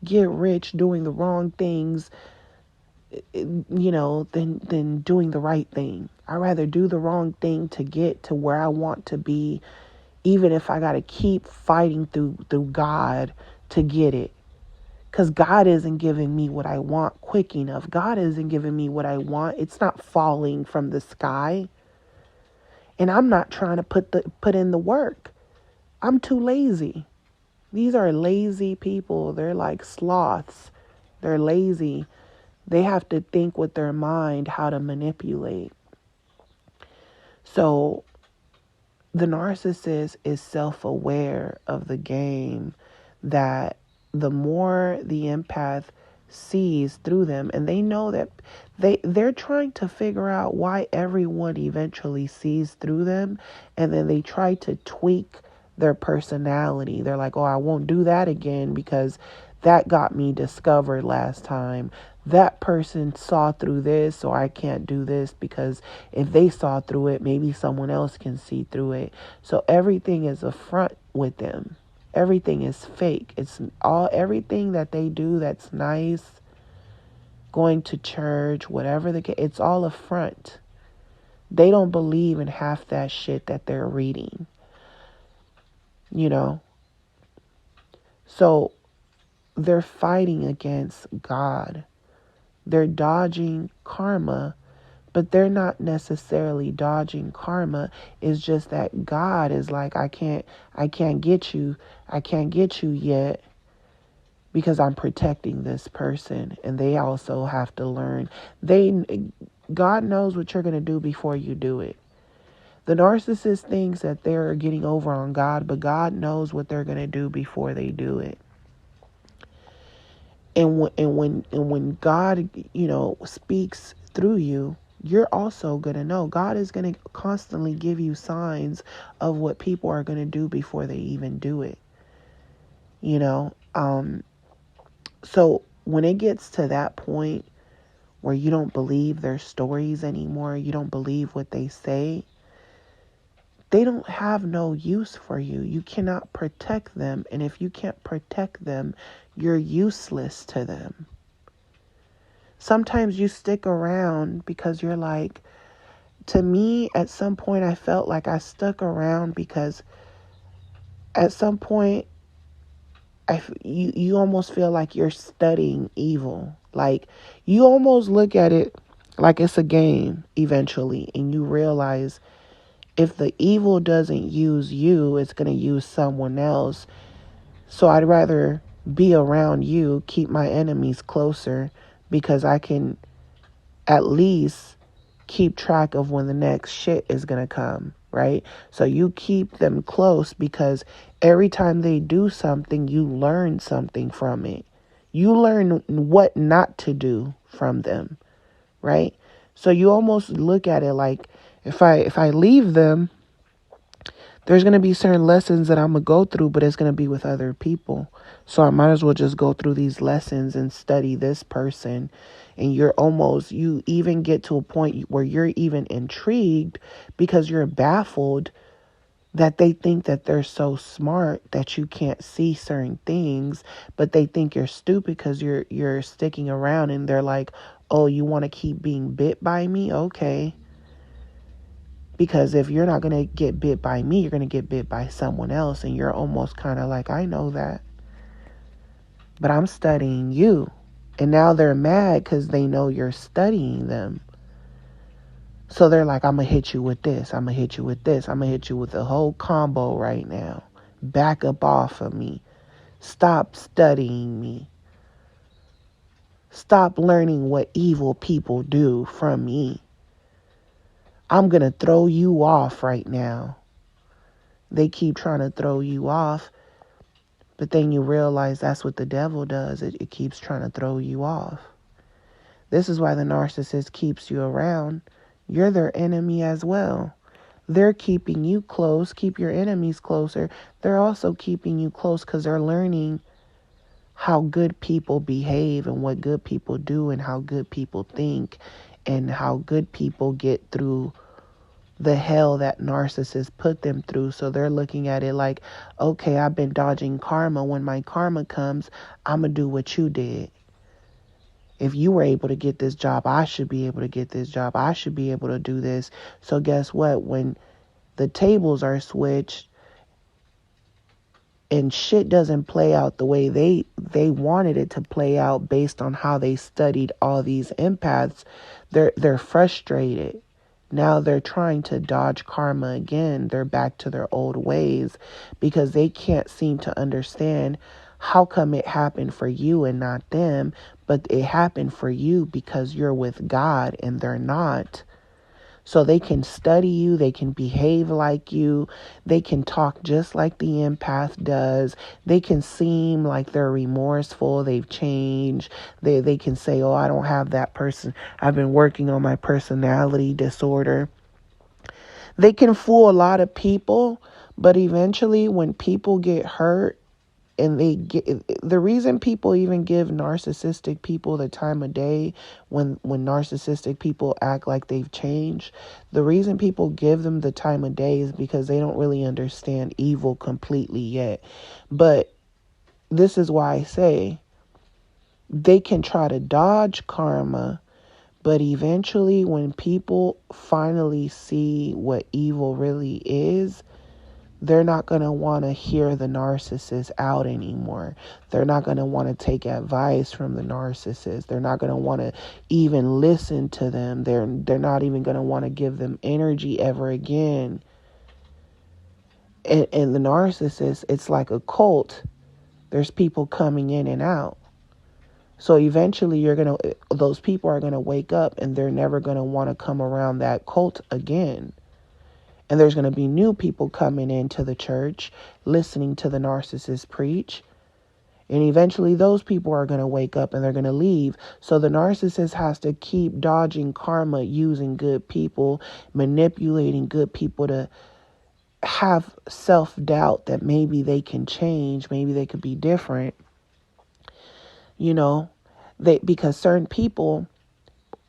get rich doing the wrong things, than doing the right thing. I'd rather do the wrong thing to get to where I want to be, even if I got to keep fighting through God to get it. Because God isn't giving me what I want quick enough. God isn't giving me what I want. It's not falling from the sky. And I'm not trying to put in the work. I'm too lazy. These are lazy people. They're like sloths. They're lazy. They have to think with their mind how to manipulate. So the narcissist is self-aware of the game, that the more the empath sees through them, and they know that they're trying to figure out why everyone eventually sees through them, and then they try to tweak their personality. They're like, oh, I won't do that again because that got me discovered last time. That person saw through this, so I can't do this, because if they saw through it, maybe someone else can see through it. So everything is a front with them. Everything is fake. Everything that they do that's nice, going to church, whatever the case, it's all a front. They don't believe in half that shit that they're reading. So they're fighting against God. They're dodging karma, but they're not necessarily dodging karma. It's just that God is like, I can't get you. I can't get you yet because I'm protecting this person. And they also have to learn. God knows what you're going to do before you do it. The narcissist thinks that they're getting over on God, but God knows what they're going to do before they do it. And when God, speaks through you, you're also going to know. God is going to constantly give you signs of what people are going to do before they even do it. So when it gets to that point where you don't believe their stories anymore, you don't believe what they say, they don't have no use for you. You cannot protect them. And if you can't protect them, you're useless to them. Sometimes you stick around because you're like, to me, at some point, I felt like I stuck around because at some point, you almost feel like you're studying evil. Like, you almost look at it like it's a game eventually, and you realize If the evil doesn't use you, it's going to use someone else. So I'd rather be around you, keep my enemies closer, because I can at least keep track of when the next shit is going to come, right? So you keep them close because every time they do something, you learn something from it. You learn what not to do from them, right? So you almost look at it like if I leave them, there's going to be certain lessons that I'm going to go through, but it's going to be with other people. So I might as well just go through these lessons and study this person. And you even get to a point where you're even intrigued because you're baffled that they think that they're so smart that you can't see certain things, but they think you're stupid because you're sticking around, and they're like, "Oh, you want to keep being bit by me? Okay." Because if you're not going to get bit by me, you're going to get bit by someone else. And you're almost kind of like, I know that, but I'm studying you. And now they're mad because they know you're studying them. So they're like, I'm going to hit you with this. I'm going to hit you with this. I'm going to hit you with the whole combo right now. Back up off of me. Stop studying me. Stop learning what evil people do from me. I'm going to throw you off right now. They keep trying to throw you off, but then you realize that's what the devil does. It keeps trying to throw you off. This is why the narcissist keeps you around. You're their enemy as well. They're keeping you close. Keep your enemies closer. They're also keeping you close because they're learning how good people behave and what good people do and how good people think and how good people get through the hell that narcissists put them through. So they're looking at it like, okay, I've been dodging karma. When my karma comes, I'm going to do what you did. If you were able to get this job, I should be able to get this job. I should be able to do this. So guess what? When the tables are switched and shit doesn't play out the way they wanted it to play out based on how they studied all these empaths, they're frustrated. Now they're trying to dodge karma again. They're back to their old ways because they can't seem to understand how come it happened for you and not them, but it happened for you because you're with God and they're not. So they can study you, they can behave like you, they can talk just like the empath does. They can seem like they're remorseful, they've changed. They can say, oh, I don't have that person. I've been working on my personality disorder. They can fool a lot of people, but eventually when people get hurt, and the reason people even give narcissistic people the time of day when narcissistic people act like they've changed, the reason people give them the time of day is because they don't really understand evil completely yet. But this is why I say they can try to dodge karma, but eventually when people finally see what evil really is, they're not going to want to hear the narcissist out anymore. They're not going to want to take advice from the narcissist. They're not going to want to even listen to them. They're not even going to want to give them energy ever again. And the narcissist, it's like a cult. There's people coming in and out. So eventually those people are going to wake up and they're never going to want to come around that cult again. And there's going to be new people coming into the church, listening to the narcissist preach. And eventually those people are going to wake up and they're going to leave. So the narcissist has to keep dodging karma, using good people, manipulating good people to have self-doubt that maybe they can change, maybe they could be different. Because certain people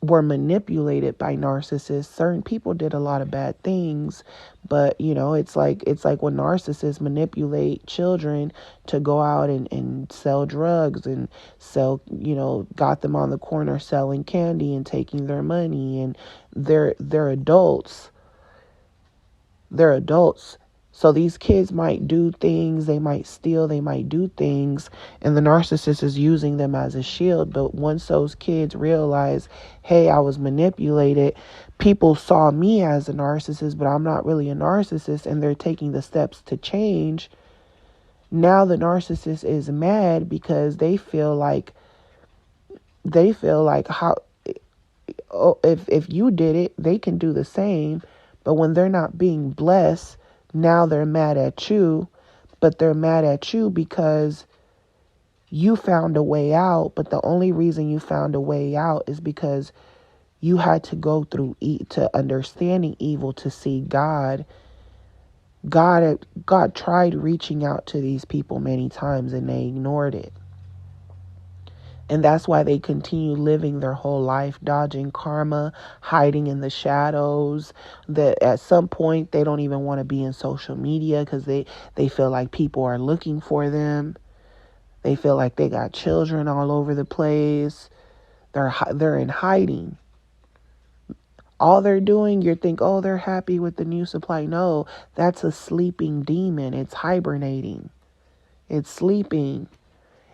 were manipulated by narcissists. Certain people did a lot of bad things, but it's like when narcissists manipulate children to go out and sell drugs and sell, got them on the corner selling candy and taking their money, and they're adults. They're adults. So these kids might do things, they might steal, they might do things, and the narcissist is using them as a shield. But once those kids realize, hey, I was manipulated, people saw me as a narcissist, but I'm not really a narcissist, and they're taking the steps to change. Now the narcissist is mad because they feel like how, oh, if you did it, they can do the same. But when they're not being blessed, now they're mad at you. But they're mad at you because you found a way out. But the only reason you found a way out is because you had to go through to understanding evil to see God. God tried reaching out to these people many times and they ignored it. And that's why they continue living their whole life, dodging karma, hiding in the shadows. That at some point they don't even want to be in social media because they feel like people are looking for them. They feel like they got children all over the place. They're in hiding. All they're doing, you think, oh, they're happy with the new supply. No, that's a sleeping demon. It's hibernating. It's sleeping.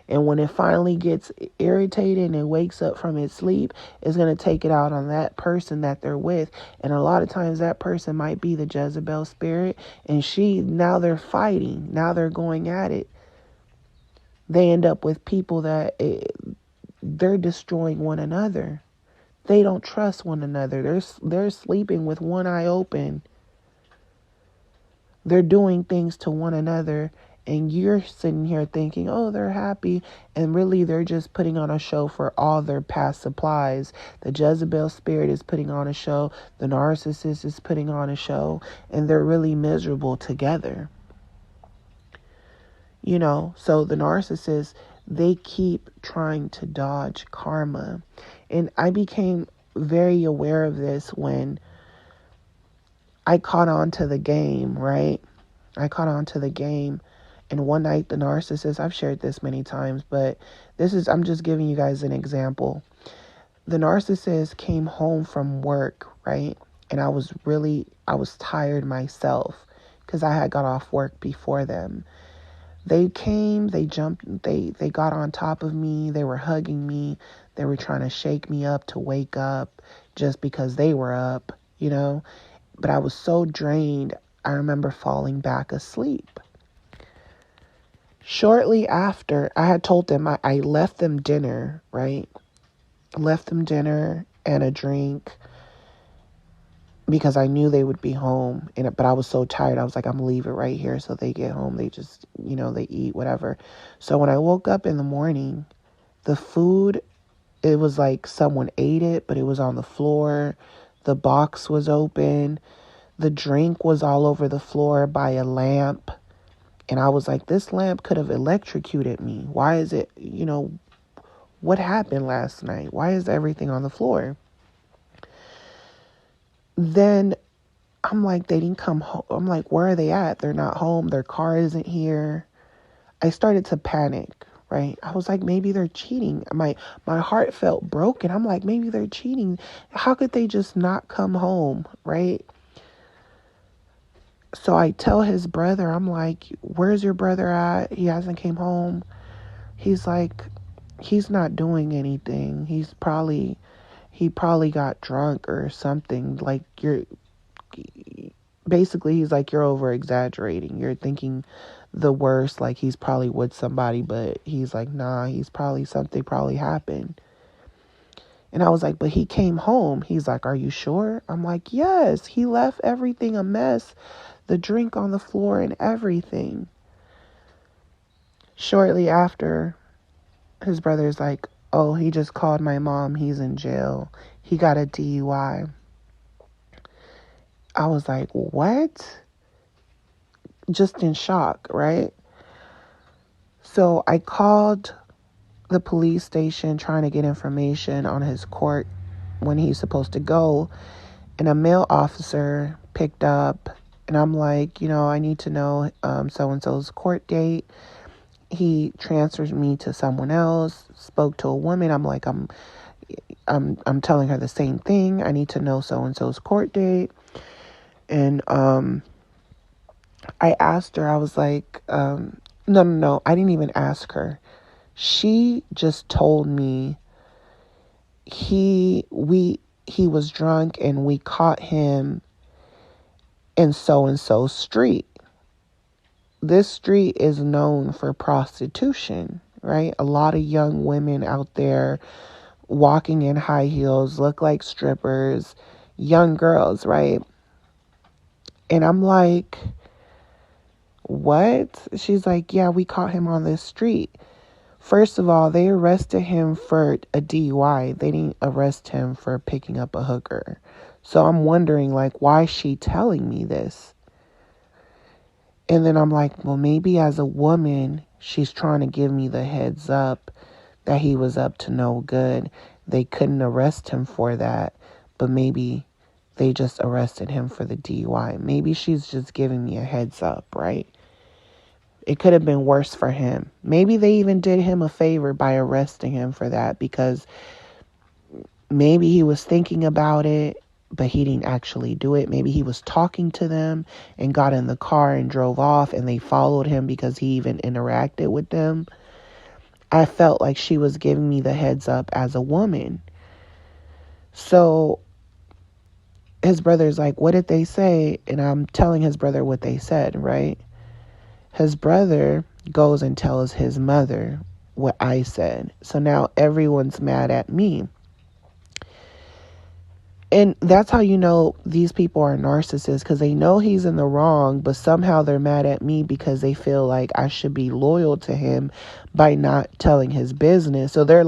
And when it finally gets irritated and wakes up from its sleep, it's going to take it out on that person that they're with. And a lot of times that person might be the Jezebel spirit. And now they're fighting. Now they're going at it. They end up with people that they're destroying one another. They don't trust one another. They're sleeping with one eye open. They're doing things to one another. And you're sitting here thinking, oh, they're happy. And really, they're just putting on a show for all their past supplies. The Jezebel spirit is putting on a show. The narcissist is putting on a show. And they're really miserable together. So the narcissist, they keep trying to dodge karma. And I became very aware of this when I caught on to the game, right? I caught on to the game. And one night, the narcissist, I've shared this many times, but I'm just giving you guys an example. The narcissist came home from work, right? And I was tired myself because I had got off work before them. They came, they jumped, they got on top of me. They were hugging me. They were trying to shake me up to wake up just because they were up, But I was so drained, I remember falling back asleep. Shortly after, I had told them I left them dinner, right? Left them dinner and a drink because I knew they would be home. But I was so tired. I was like, I'm going to leave it right here so they get home. They just, they eat, whatever. So when I woke up in the morning, the food, it was like someone ate it, but it was on the floor. The box was open. The drink was all over the floor by a lamp. And I was like, this lamp could have electrocuted me. Why is it, what happened last night? Why is everything on the floor? Then I'm like, they didn't come home. I'm like, where are they at? They're not home. Their car isn't here. I started to panic, right? I was like, maybe they're cheating. My heart felt broken. I'm like, maybe they're cheating. How could they just not come home, right? So I tell his brother, I'm like, where's your brother at? He hasn't came home. He's like, he's not doing anything. He probably got drunk or something. Like, he's like, you're over exaggerating. You're thinking the worst, like he's probably with somebody, but he's like, nah, something probably happened. And I was like, but he came home. He's like, are you sure? I'm like, yes, he left everything a mess. The drink on the floor and everything. Shortly after, his brother's like, oh, he just called my mom. He's in jail. He got a DUI. I was like, what? Just in shock, right? So I called the police station trying to get information on his court when he's supposed to go. And a male officer picked up. And I'm like, I need to know so-and-so's court date. He transfers me to someone else, spoke to a woman. I'm like, I'm telling her the same thing. I need to know so-and-so's court date. And I asked her, I was like, no, I didn't even ask her. She just told me he was drunk and we caught him in so and so street. This street is known for prostitution, right? A lot of young women out there walking in high heels look like strippers, young girls, right? And I'm like, what? She's like, yeah, we caught him on this street. First of all, they arrested him for a DUI. They didn't arrest him for picking up a hooker. So I'm wondering, like, why is she telling me this? And then I'm like, well, maybe as a woman, she's trying to give me the heads up that he was up to no good. They couldn't arrest him for that, but maybe they just arrested him for the DUI. Maybe she's just giving me a heads up, right? It could have been worse for him. Maybe they even did him a favor by arresting him for that, because maybe he was thinking about it, but he didn't actually do it. Maybe he was talking to them and got in the car and drove off, and they followed him because he even interacted with them. I felt like she was giving me the heads up as a woman. So his brother's like, what did they say? And I'm telling his brother what they said, right? His brother goes and tells his mother what I said. So now everyone's mad at me. And that's how you know these people are narcissists, because they know he's in the wrong, but somehow they're mad at me because they feel like I should be loyal to him by not telling his business. So they're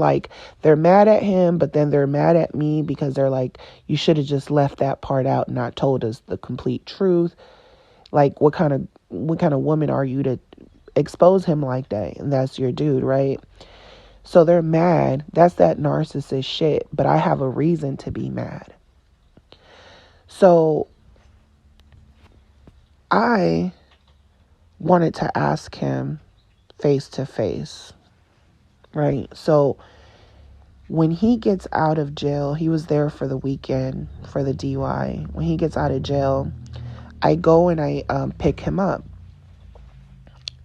mad at him, but then they're mad at me because they're like, you should have just left that part out and not told us the complete truth. Like, what kind of woman are you to expose him like that? And that's your dude, right? So they're mad. That's that narcissist shit. But I have a reason to be mad. So I wanted to ask him face to face, right? So when he gets out of jail, he was there for the weekend for the DUI. When he gets out of jail, I go and I pick him up.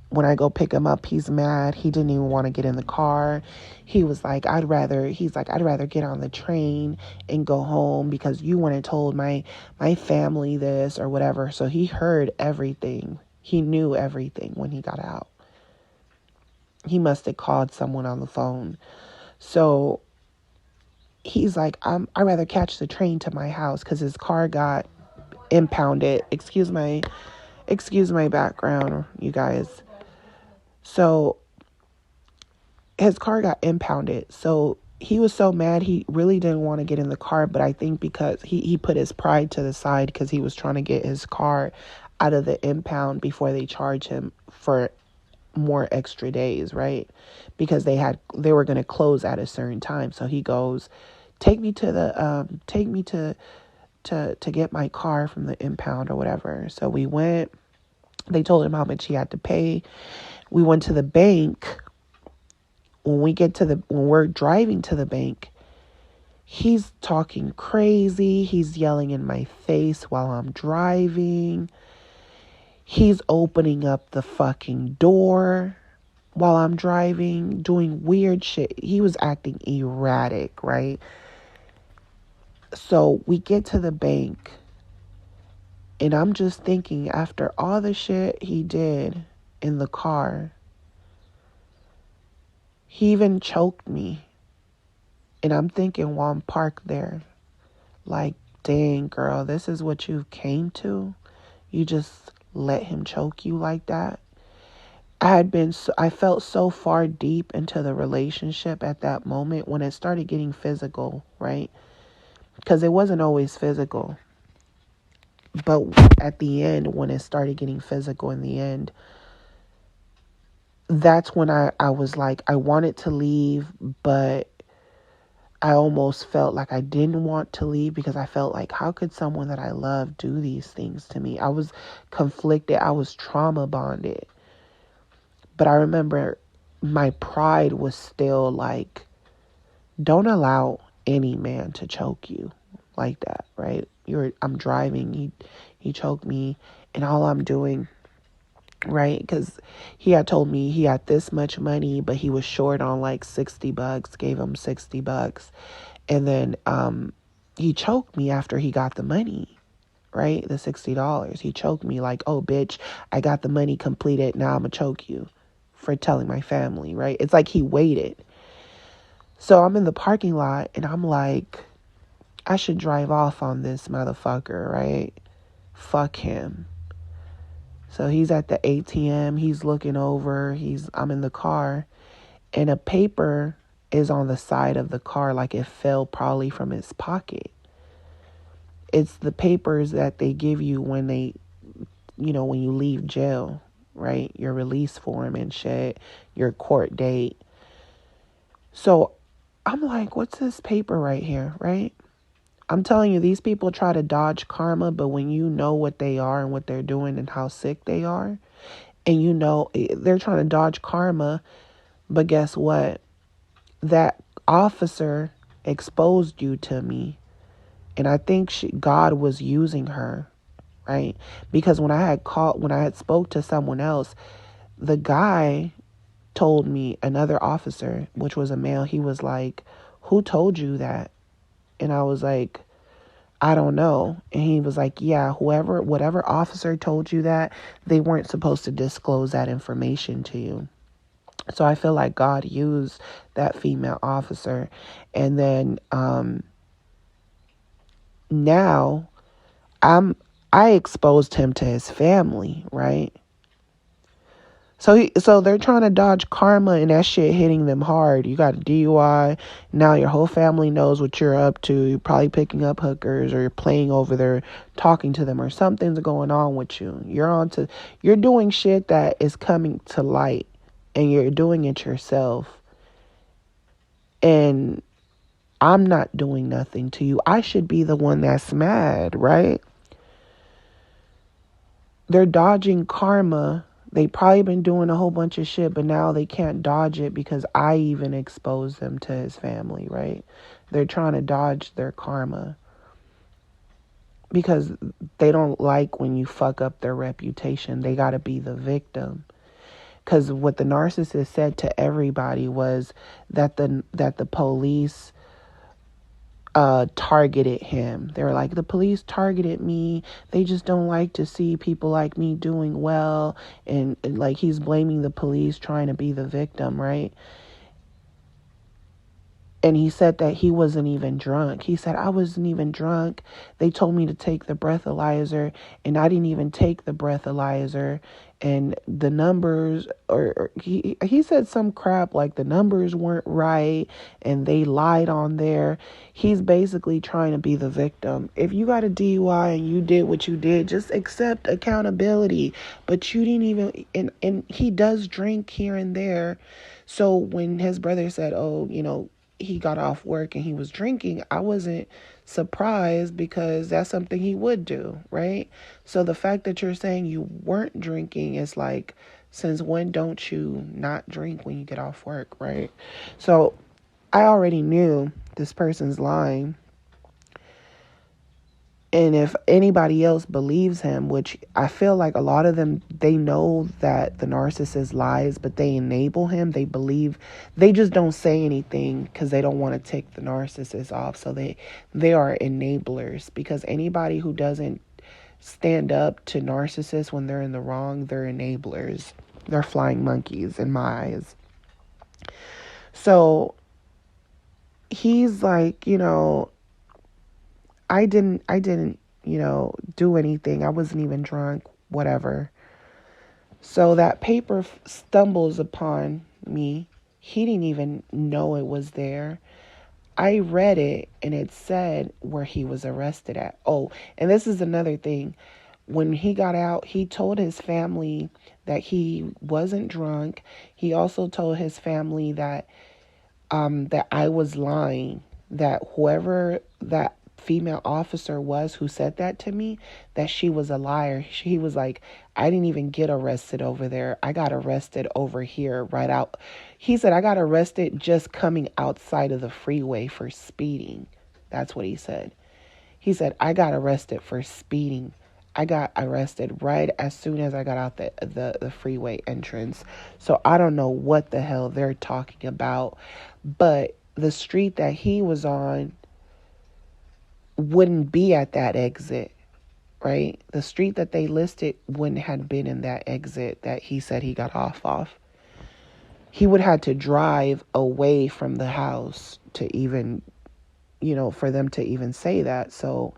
When I go pick him up, he's mad. He didn't even want to get in the car. He was like, I'd rather get on the train and go home because you went and told my family this or whatever. So he heard everything. He knew everything when he got out. He must have called someone on the phone. So he's like, I'd rather catch the train to my house because his car got impounded. Excuse my background, you guys. So his car got impounded. So he was so mad, he really didn't want to get in the car. But I think because he put his pride to the side because he was trying to get his car out of the impound before they charge him for more extra days, right? Because they were going to close at a certain time. So he goes, take me to get my car from the impound or whatever. So we went. They told him how much he had to pay. We went to the bank. When we're driving to the bank, he's talking crazy. He's yelling in my face while I'm driving. He's opening up the fucking door while I'm driving, doing weird shit. He was acting erratic, right? So we get to the bank, and I'm just thinking, after all the shit he did in the car, he even choked me. And I'm thinking while I'm parked there, like, dang, girl, this is what you came to? You just let him choke you like that? I felt so far deep into the relationship at that moment when it started getting physical, right? Because it wasn't always physical. But at the end, when it started getting physical in the end, that's when I was like, I wanted to leave, but I almost felt like I didn't want to leave because I felt like, how could someone that I love do these things to me? I was conflicted. I was trauma bonded. But I remember my pride was still like, don't allow any man to choke you like that, right? I'm driving. He choked me, and all I'm doing right? Because he had told me he had this much money, but he was short on like $60, gave him $60. And then he choked me after he got the money, right? The $60. He choked me like, oh, bitch, I got the money completed. Now I'm going to choke you for telling my family, right? It's like he waited. So I'm in the parking lot and I'm like, I should drive off on this motherfucker, right? Fuck him. So he's at the ATM. He's looking over. I'm in the car. And a paper is on the side of the car like it fell probably from his pocket. It's the papers that they give you when when you leave jail, right? Your release form and shit, your court date. So I'm like, what's this paper right here, right? I'm telling you, these people try to dodge karma, but when you know what they are and what they're doing and how sick they are, and you know they're trying to dodge karma, but guess what? That officer exposed you to me, and I think God was using her, right? Because when I had spoke to someone else, the guy told me, another officer, which was a male, he was like, "Who told you that?" And I was like, I don't know. And he was like, yeah, whatever officer told you that, they weren't supposed to disclose that information to you. So I feel like God used that female officer. And then now I exposed him to his family, right? So they're trying to dodge karma and that shit hitting them hard. You got a DUI. Now your whole family knows what you're up to. You're probably picking up hookers or you're playing over there, talking to them, or something's going on with you. You're doing shit that is coming to light and you're doing it yourself. And I'm not doing nothing to you. I should be the one that's mad, right? They're dodging karma. They probably been doing a whole bunch of shit, but now they can't dodge it because I even exposed them to his family, right? They're trying to dodge their karma because they don't like when you fuck up their reputation. They got to be the victim. Because what the narcissist said to everybody was that the police targeted him. They were like, the police targeted me. They just don't like to see people like me doing well. And like he's blaming the police, trying to be the victim, right? And he said that he wasn't even drunk. He said, I wasn't even drunk. They told me to take the breathalyzer, and I didn't even take the breathalyzer. And the numbers, or he said some crap like the numbers weren't right, and they lied on there. He's basically trying to be the victim. If you got a DUI and you did what you did, just accept accountability. But you didn't even, and he does drink here and there. So when his brother said, oh, he got off work and he was drinking, I wasn't surprised because that's something he would do, right? So the fact that you're saying you weren't drinking is like, since when don't you not drink when you get off work, right? So I already knew this person's lying. And if anybody else believes him, which I feel like a lot of them, they know that the narcissist lies, but they enable him. They believe, they just don't say anything because they don't want to tick the narcissist off. So they are enablers, because anybody who doesn't stand up to narcissists when they're in the wrong, they're enablers. They're flying monkeys in my eyes. So he's like, I didn't, do anything. I wasn't even drunk, whatever. So that paper stumbles upon me. He didn't even know it was there. I read it and it said where he was arrested at. Oh, and this is another thing. When he got out, he told his family that he wasn't drunk. He also told his family that that I was lying, that whoever that female officer was who said that to me, that she was a liar. He was like, I didn't even get arrested over there. I got arrested over here right out. He said, I got arrested just coming outside of the freeway for speeding. That's what he said. He said, I got arrested for speeding I got arrested right as soon as I got out the freeway entrance. So I don't know what the hell they're talking about. But the street that he was on wouldn't be at that exit, right? The street that they listed wouldn't have been in that exit that he said he got off. He would have to drive away from the house to even, for them to even say that. So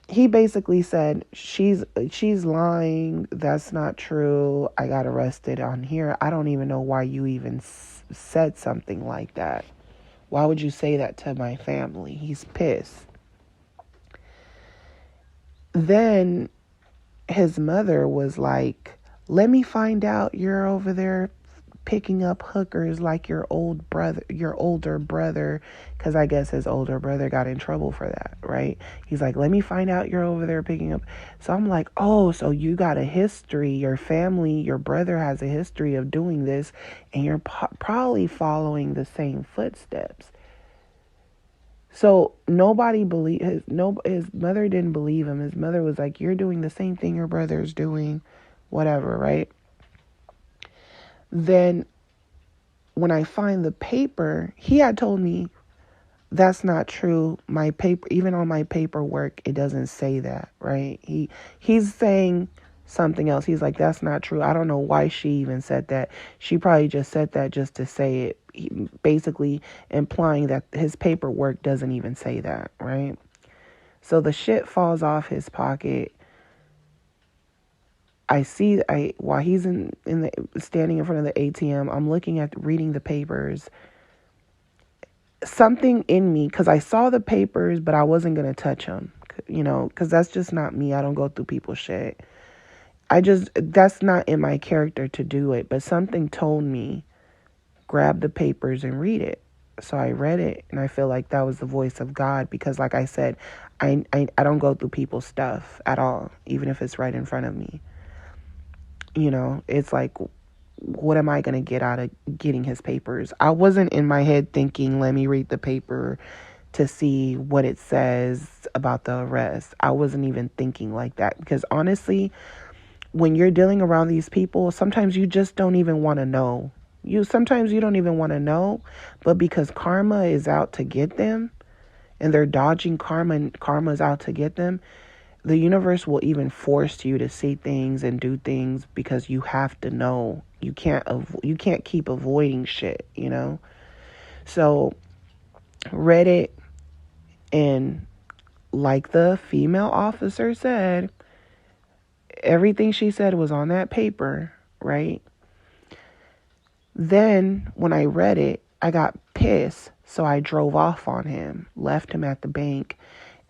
he basically said, she's lying. That's not true. I got arrested on here. I don't even know why you even said something like that. Why would you say that to my family? He's pissed. Then his mother was like, let me find out you're over there picking up hookers like your older brother, because I guess his older brother got in trouble for that, right? He's like, let me find out you're over there picking up. So I'm like, oh, so you got a history, your family, your brother has a history of doing this, and you're probably following the same footsteps. So nobody believed his mother didn't believe him. His mother was like, you're doing the same thing your brother's doing, whatever, right? Then when I find the paper, he had told me that's not true. My paper, even on my paperwork, it doesn't say that, right? He's saying something else. He's like, that's not true. I don't know why she even said that. She probably just said that just to say it, basically implying that his paperwork doesn't even say that, right? So the shit falls off his pocket. While he's standing in front of the ATM, I'm reading the papers. Something in me, because I saw the papers, but I wasn't going to touch them, because that's just not me. I don't go through people's shit. That's not in my character to do it, but something told me, grab the papers and read it. So I read it, and I feel like that was the voice of God, because like I said, I don't go through people's stuff at all, even if it's right in front of me. It's like, what am I going to get out of getting his papers? I wasn't in my head thinking, let me read the paper to see what it says about the arrest. I wasn't even thinking like that, because honestly, when you're dealing around these people, sometimes you just don't even want to know. Sometimes you don't even want to know, but because karma is out to get them, and they're dodging karma, and karma's out to get them, the universe will even force you to see things and do things because you have to know. You can't keep avoiding shit, So read it, and like the female officer said, everything she said was on that paper, right? Then when I read it, I got pissed, so I drove off on him, left him at the bank.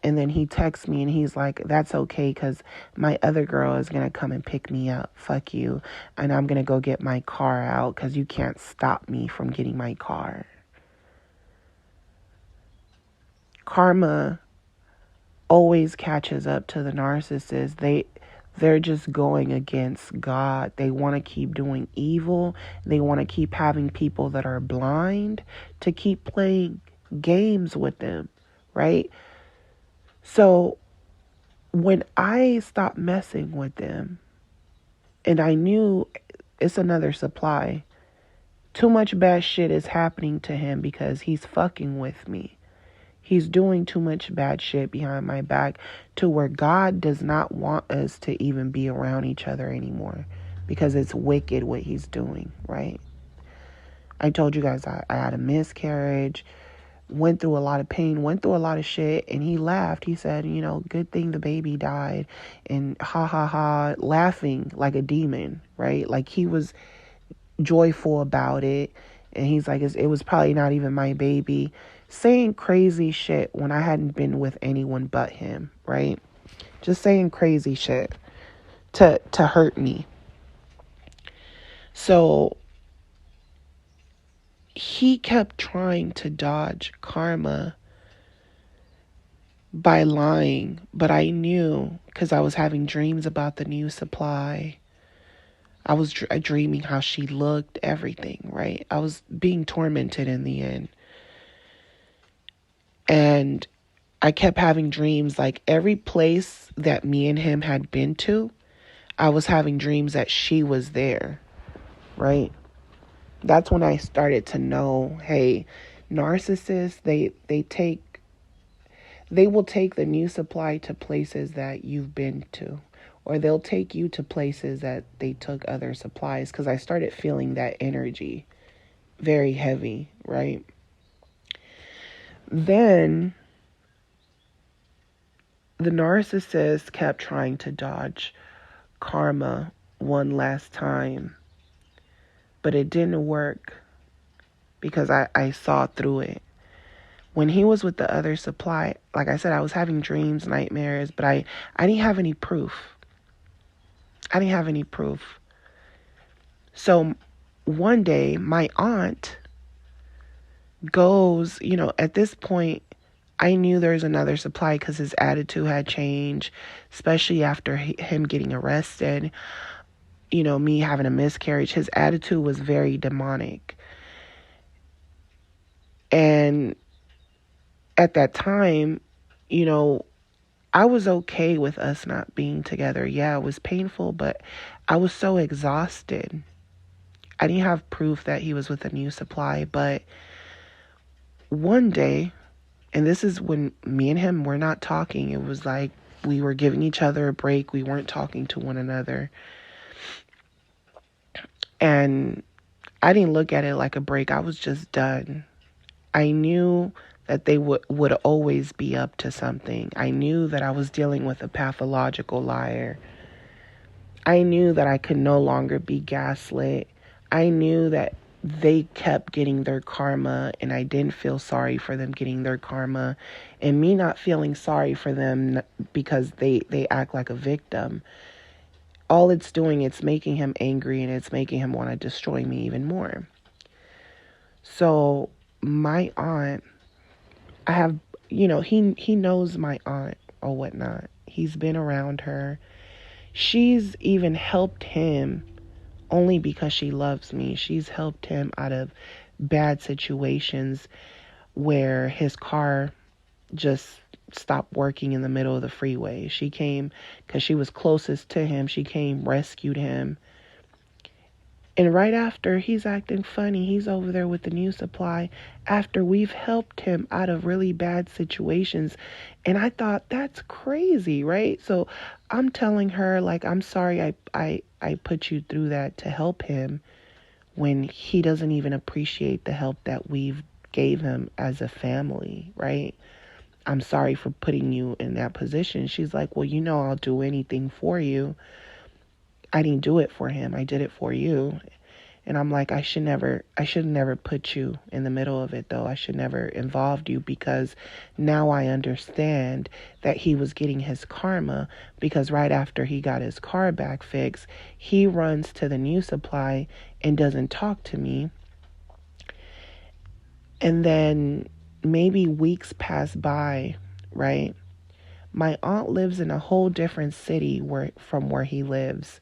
And then he texts me and he's like, that's okay, because my other girl is going to come and pick me up. Fuck you. And I'm going to go get my car out because you can't stop me from getting my car. Karma always catches up to the narcissist. They're just going against God. They want to keep doing evil. They want to keep having people that are blind to keep playing games with them, right? So when I stopped messing with them, and I knew it's another supply, too much bad shit is happening to him because he's fucking with me. He's doing too much bad shit behind my back to where God does not want us to even be around each other anymore, because it's wicked what he's doing, right? I told you guys I had a miscarriage, went through a lot of pain, went through a lot of shit, and he laughed. He said, good thing the baby died, and ha ha ha, laughing like a demon, right? Like he was joyful about it, and he's like, it was probably not even my baby, saying crazy shit when I hadn't been with anyone but him, right? Just saying crazy shit to hurt me. So he kept trying to dodge karma by lying, but I knew, because I was having dreams about the new supply. I was dreaming how she looked, everything, right? I was being tormented in the end. And I kept having dreams, like every place that me and him had been to, I was having dreams that she was there, right? That's when I started to know, hey, narcissists, they will take the new supply to places that you've been to, or they'll take you to places that they took other supplies, because I started feeling that energy very heavy, right? Then the narcissist kept trying to dodge karma one last time, but it didn't work because I saw through it. When he was with the other supply, like I said, I was having dreams, nightmares, but I didn't have any proof. I didn't have any proof. So one day, my aunt goes, at this point, I knew there was another supply because his attitude had changed, especially after him getting arrested, me having a miscarriage. His attitude was very demonic. And at that time, I was okay with us not being together. Yeah, it was painful, but I was so exhausted. I didn't have proof that he was with a new supply, but one day, and this is when me and him were not talking. It was like we were giving each other a break. We weren't talking to one another. And I didn't look at it like a break. I was just done. I knew that they would always be up to something. I knew that I was dealing with a pathological liar. I knew that I could no longer be gaslit. I knew that they kept getting their karma, and I didn't feel sorry for them getting their karma. And me not feeling sorry for them because they act like a victim. All it's doing, it's making him angry, and it's making him want to destroy me even more. So my aunt, I have, he knows my aunt or whatnot. He's been around her. She's even helped him only because she loves me. She's helped him out of bad situations where his car just stopped working in the middle of the freeway. She came because she was closest to him. She came, rescued him. And right after, he's acting funny. He's over there with the new supply after we've helped him out of really bad situations. And I thought, that's crazy, right? So I'm telling her, like, I'm sorry I put you through that to help him when he doesn't even appreciate the help that we've gave him as a family, right? I'm sorry for putting you in that position. She's like, well, I'll do anything for you. I didn't do it for him. I did it for you. And I'm like, I should never put you in the middle of it, though. I should never involved you, because now I understand that he was getting his karma, because right after he got his car back fixed, he runs to the new supply and doesn't talk to me. And then maybe weeks pass by, right? My aunt lives in a whole different city from where he lives,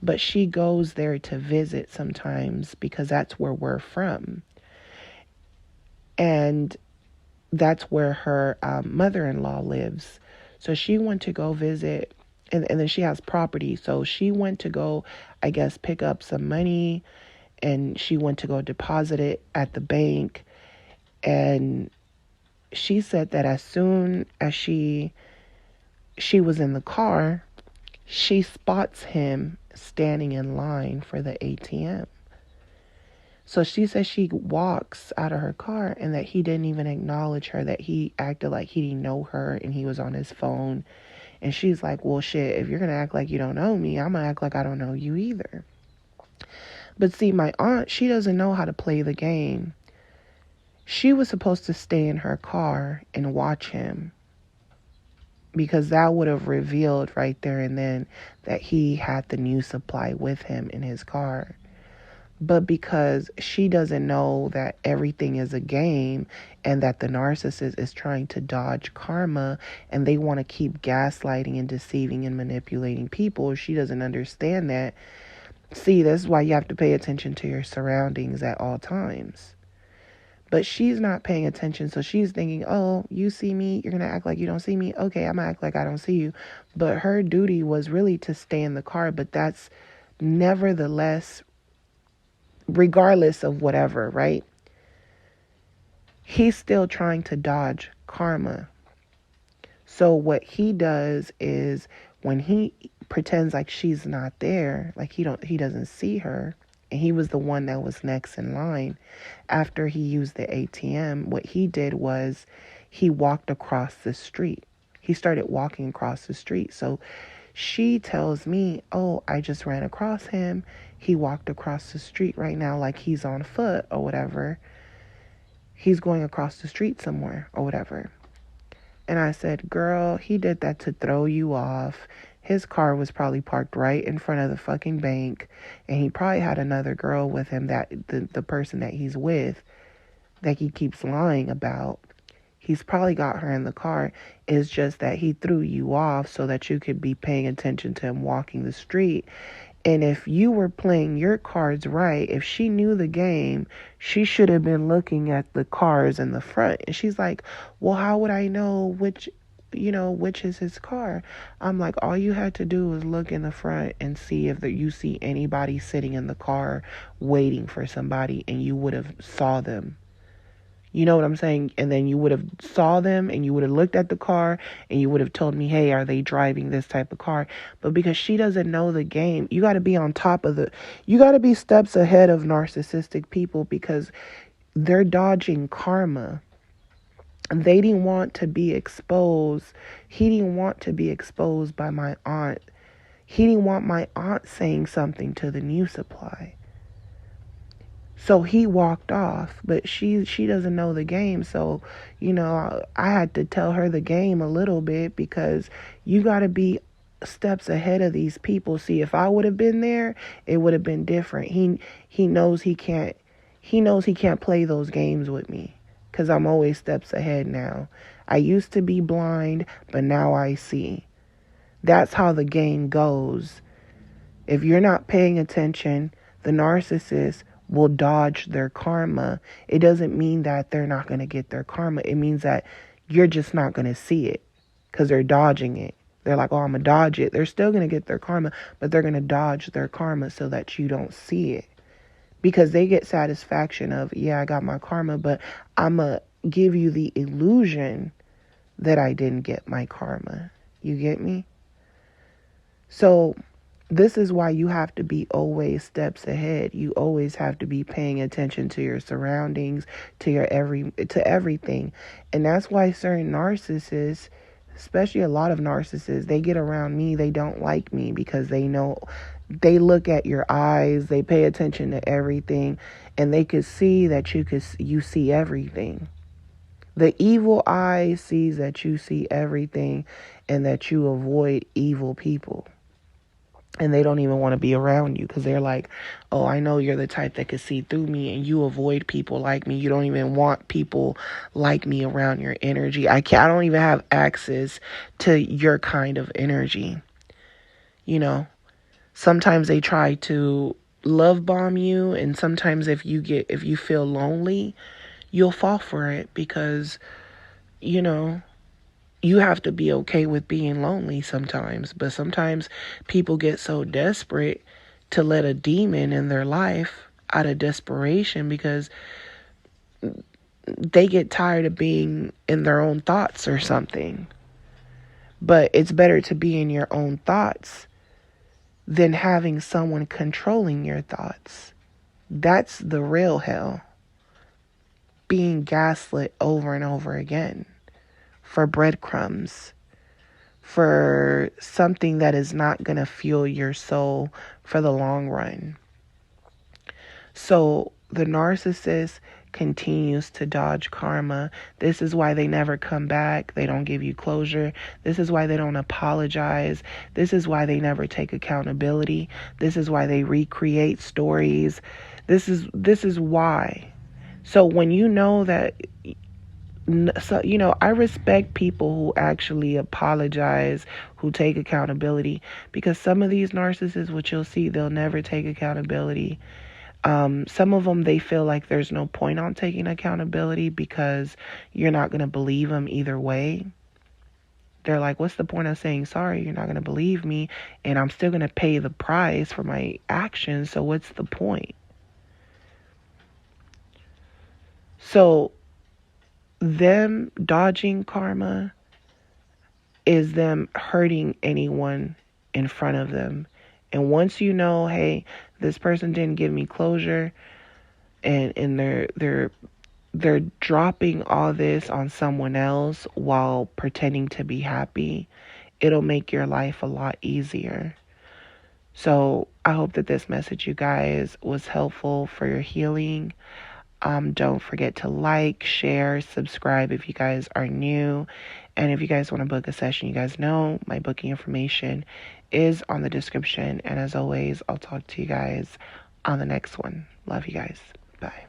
but she goes there to visit sometimes because that's where we're from. And that's where her mother-in-law lives. So she went to go visit, and then she has property. So she went to go, I guess, pick up some money, and she went to go deposit it at the bank. And she said that as soon as she was in the car, she spots him standing in line for the ATM. So she says she walks out of her car and that he didn't even acknowledge her, that he acted like he didn't know her and he was on his phone. And she's like, well, shit, if you're going to act like you don't know me, I'm going to act like I don't know you either. But see, my aunt, she doesn't know how to play the game. She was supposed to stay in her car and watch him, because that would have revealed right there and then that he had the new supply with him in his car. But because she doesn't know that everything is a game and that the narcissist is trying to dodge karma and they want to keep gaslighting and deceiving and manipulating people, she doesn't understand that. See, this is why you have to pay attention to your surroundings at all times. But she's not paying attention. So she's thinking, oh, you see me, you're going to act like you don't see me. Okay, I'm going to act like I don't see you. But her duty was really to stay in the car. But that's nevertheless, regardless of whatever, right? He's still trying to dodge karma. So what he does is when he pretends like she's not there, like he doesn't see her, and he was the one that was next in line after he used the ATM, what he did was he walked across the street. He started walking across the street. So she tells me, "Oh, I just ran across him. He walked across the street right now like he's on foot or whatever. He's going across the street somewhere or whatever." And I said, "Girl, he did that to throw you off. His car was probably parked right in front of the fucking bank. And he probably had another girl with him, that the person that he's with, that he keeps lying about. He's probably got her in the car. It's just that he threw you off so that you could be paying attention to him walking the street. And if you were playing your cards right, if she knew the game, she should have been looking at the cars in the front." And she's like, "Well, how would I know which is his car?" I'm like, all you had to do was look in the front and see if you see anybody sitting in the car waiting for somebody, and you would have saw them. You know what I'm saying? And then you would have saw them, and you would have looked at the car, and you would have told me, "Hey, are they driving this type of car?" But because she doesn't know the game, you got to be on top of you got to be steps ahead of narcissistic people, because they're dodging karma. They didn't want to be exposed. He didn't want to be exposed by my aunt. He didn't want my aunt saying something to the new supply. So he walked off, but she doesn't know the game. So, I had to tell her the game a little bit, because you got to be steps ahead of these people. See, if I would have been there, it would have been different. He knows he can't play those games with me, because I'm always steps ahead now. I used to be blind, but now I see. That's how the game goes. If you're not paying attention, the narcissist will dodge their karma. It doesn't mean that they're not going to get their karma. It means that you're just not going to see it, because they're dodging it. They're like, "Oh, I'm going to dodge it." They're still going to get their karma, but they're going to dodge their karma so that you don't see it. Because they get satisfaction of, yeah, I got my karma, but I'm going to give you the illusion that I didn't get my karma. You get me? So this is why you have to be always steps ahead. You always have to be paying attention to your surroundings, to everything. And that's why certain narcissists, especially a lot of narcissists, they get around me, they don't like me, because they know, they look at your eyes, they pay attention to everything, and they could see that you see everything. The evil eye sees that you see everything, and that you avoid evil people. And they don't even want to be around you, because they're like, "Oh, I know you're the type that could see through me, and you avoid people like me. You don't even want people like me around your energy. I don't even have access to your kind of energy." Sometimes they try to love bomb you, and sometimes if you feel lonely, you'll fall for it, because you have to be okay with being lonely sometimes. But sometimes people get so desperate to let a demon in their life out of desperation, because they get tired of being in their own thoughts or something. But it's better to be in your own thoughts than having someone controlling your thoughts. That's the real hell. Being gaslit over and over again for breadcrumbs, for something that is not going to fuel your soul for the long run. So the narcissist continues to dodge karma. This is why they never come back. They don't give you closure. This is why they don't apologize. This is why they never take accountability. This is why they recreate stories. This is why. So when you know that, I respect people who actually apologize, who take accountability, because some of these narcissists, what you'll see, they'll never take accountability. Some of them, they feel like there's no point on taking accountability because you're not going to believe them either way. They're like, what's the point of saying sorry? You're not going to believe me, and I'm still going to pay the price for my actions, so what's the point? So them dodging karma is them hurting anyone in front of them. And once you know, hey, this person didn't give me closure, and they're dropping all this on someone else while pretending to be happy, it'll make your life a lot easier. So I hope that this message, you guys, was helpful for your healing. Don't forget to like, share, subscribe if you guys are new. And if you guys want to book a session, you guys know my booking information is on the description. And as always, I'll talk to you guys on the next one. Love you guys. Bye.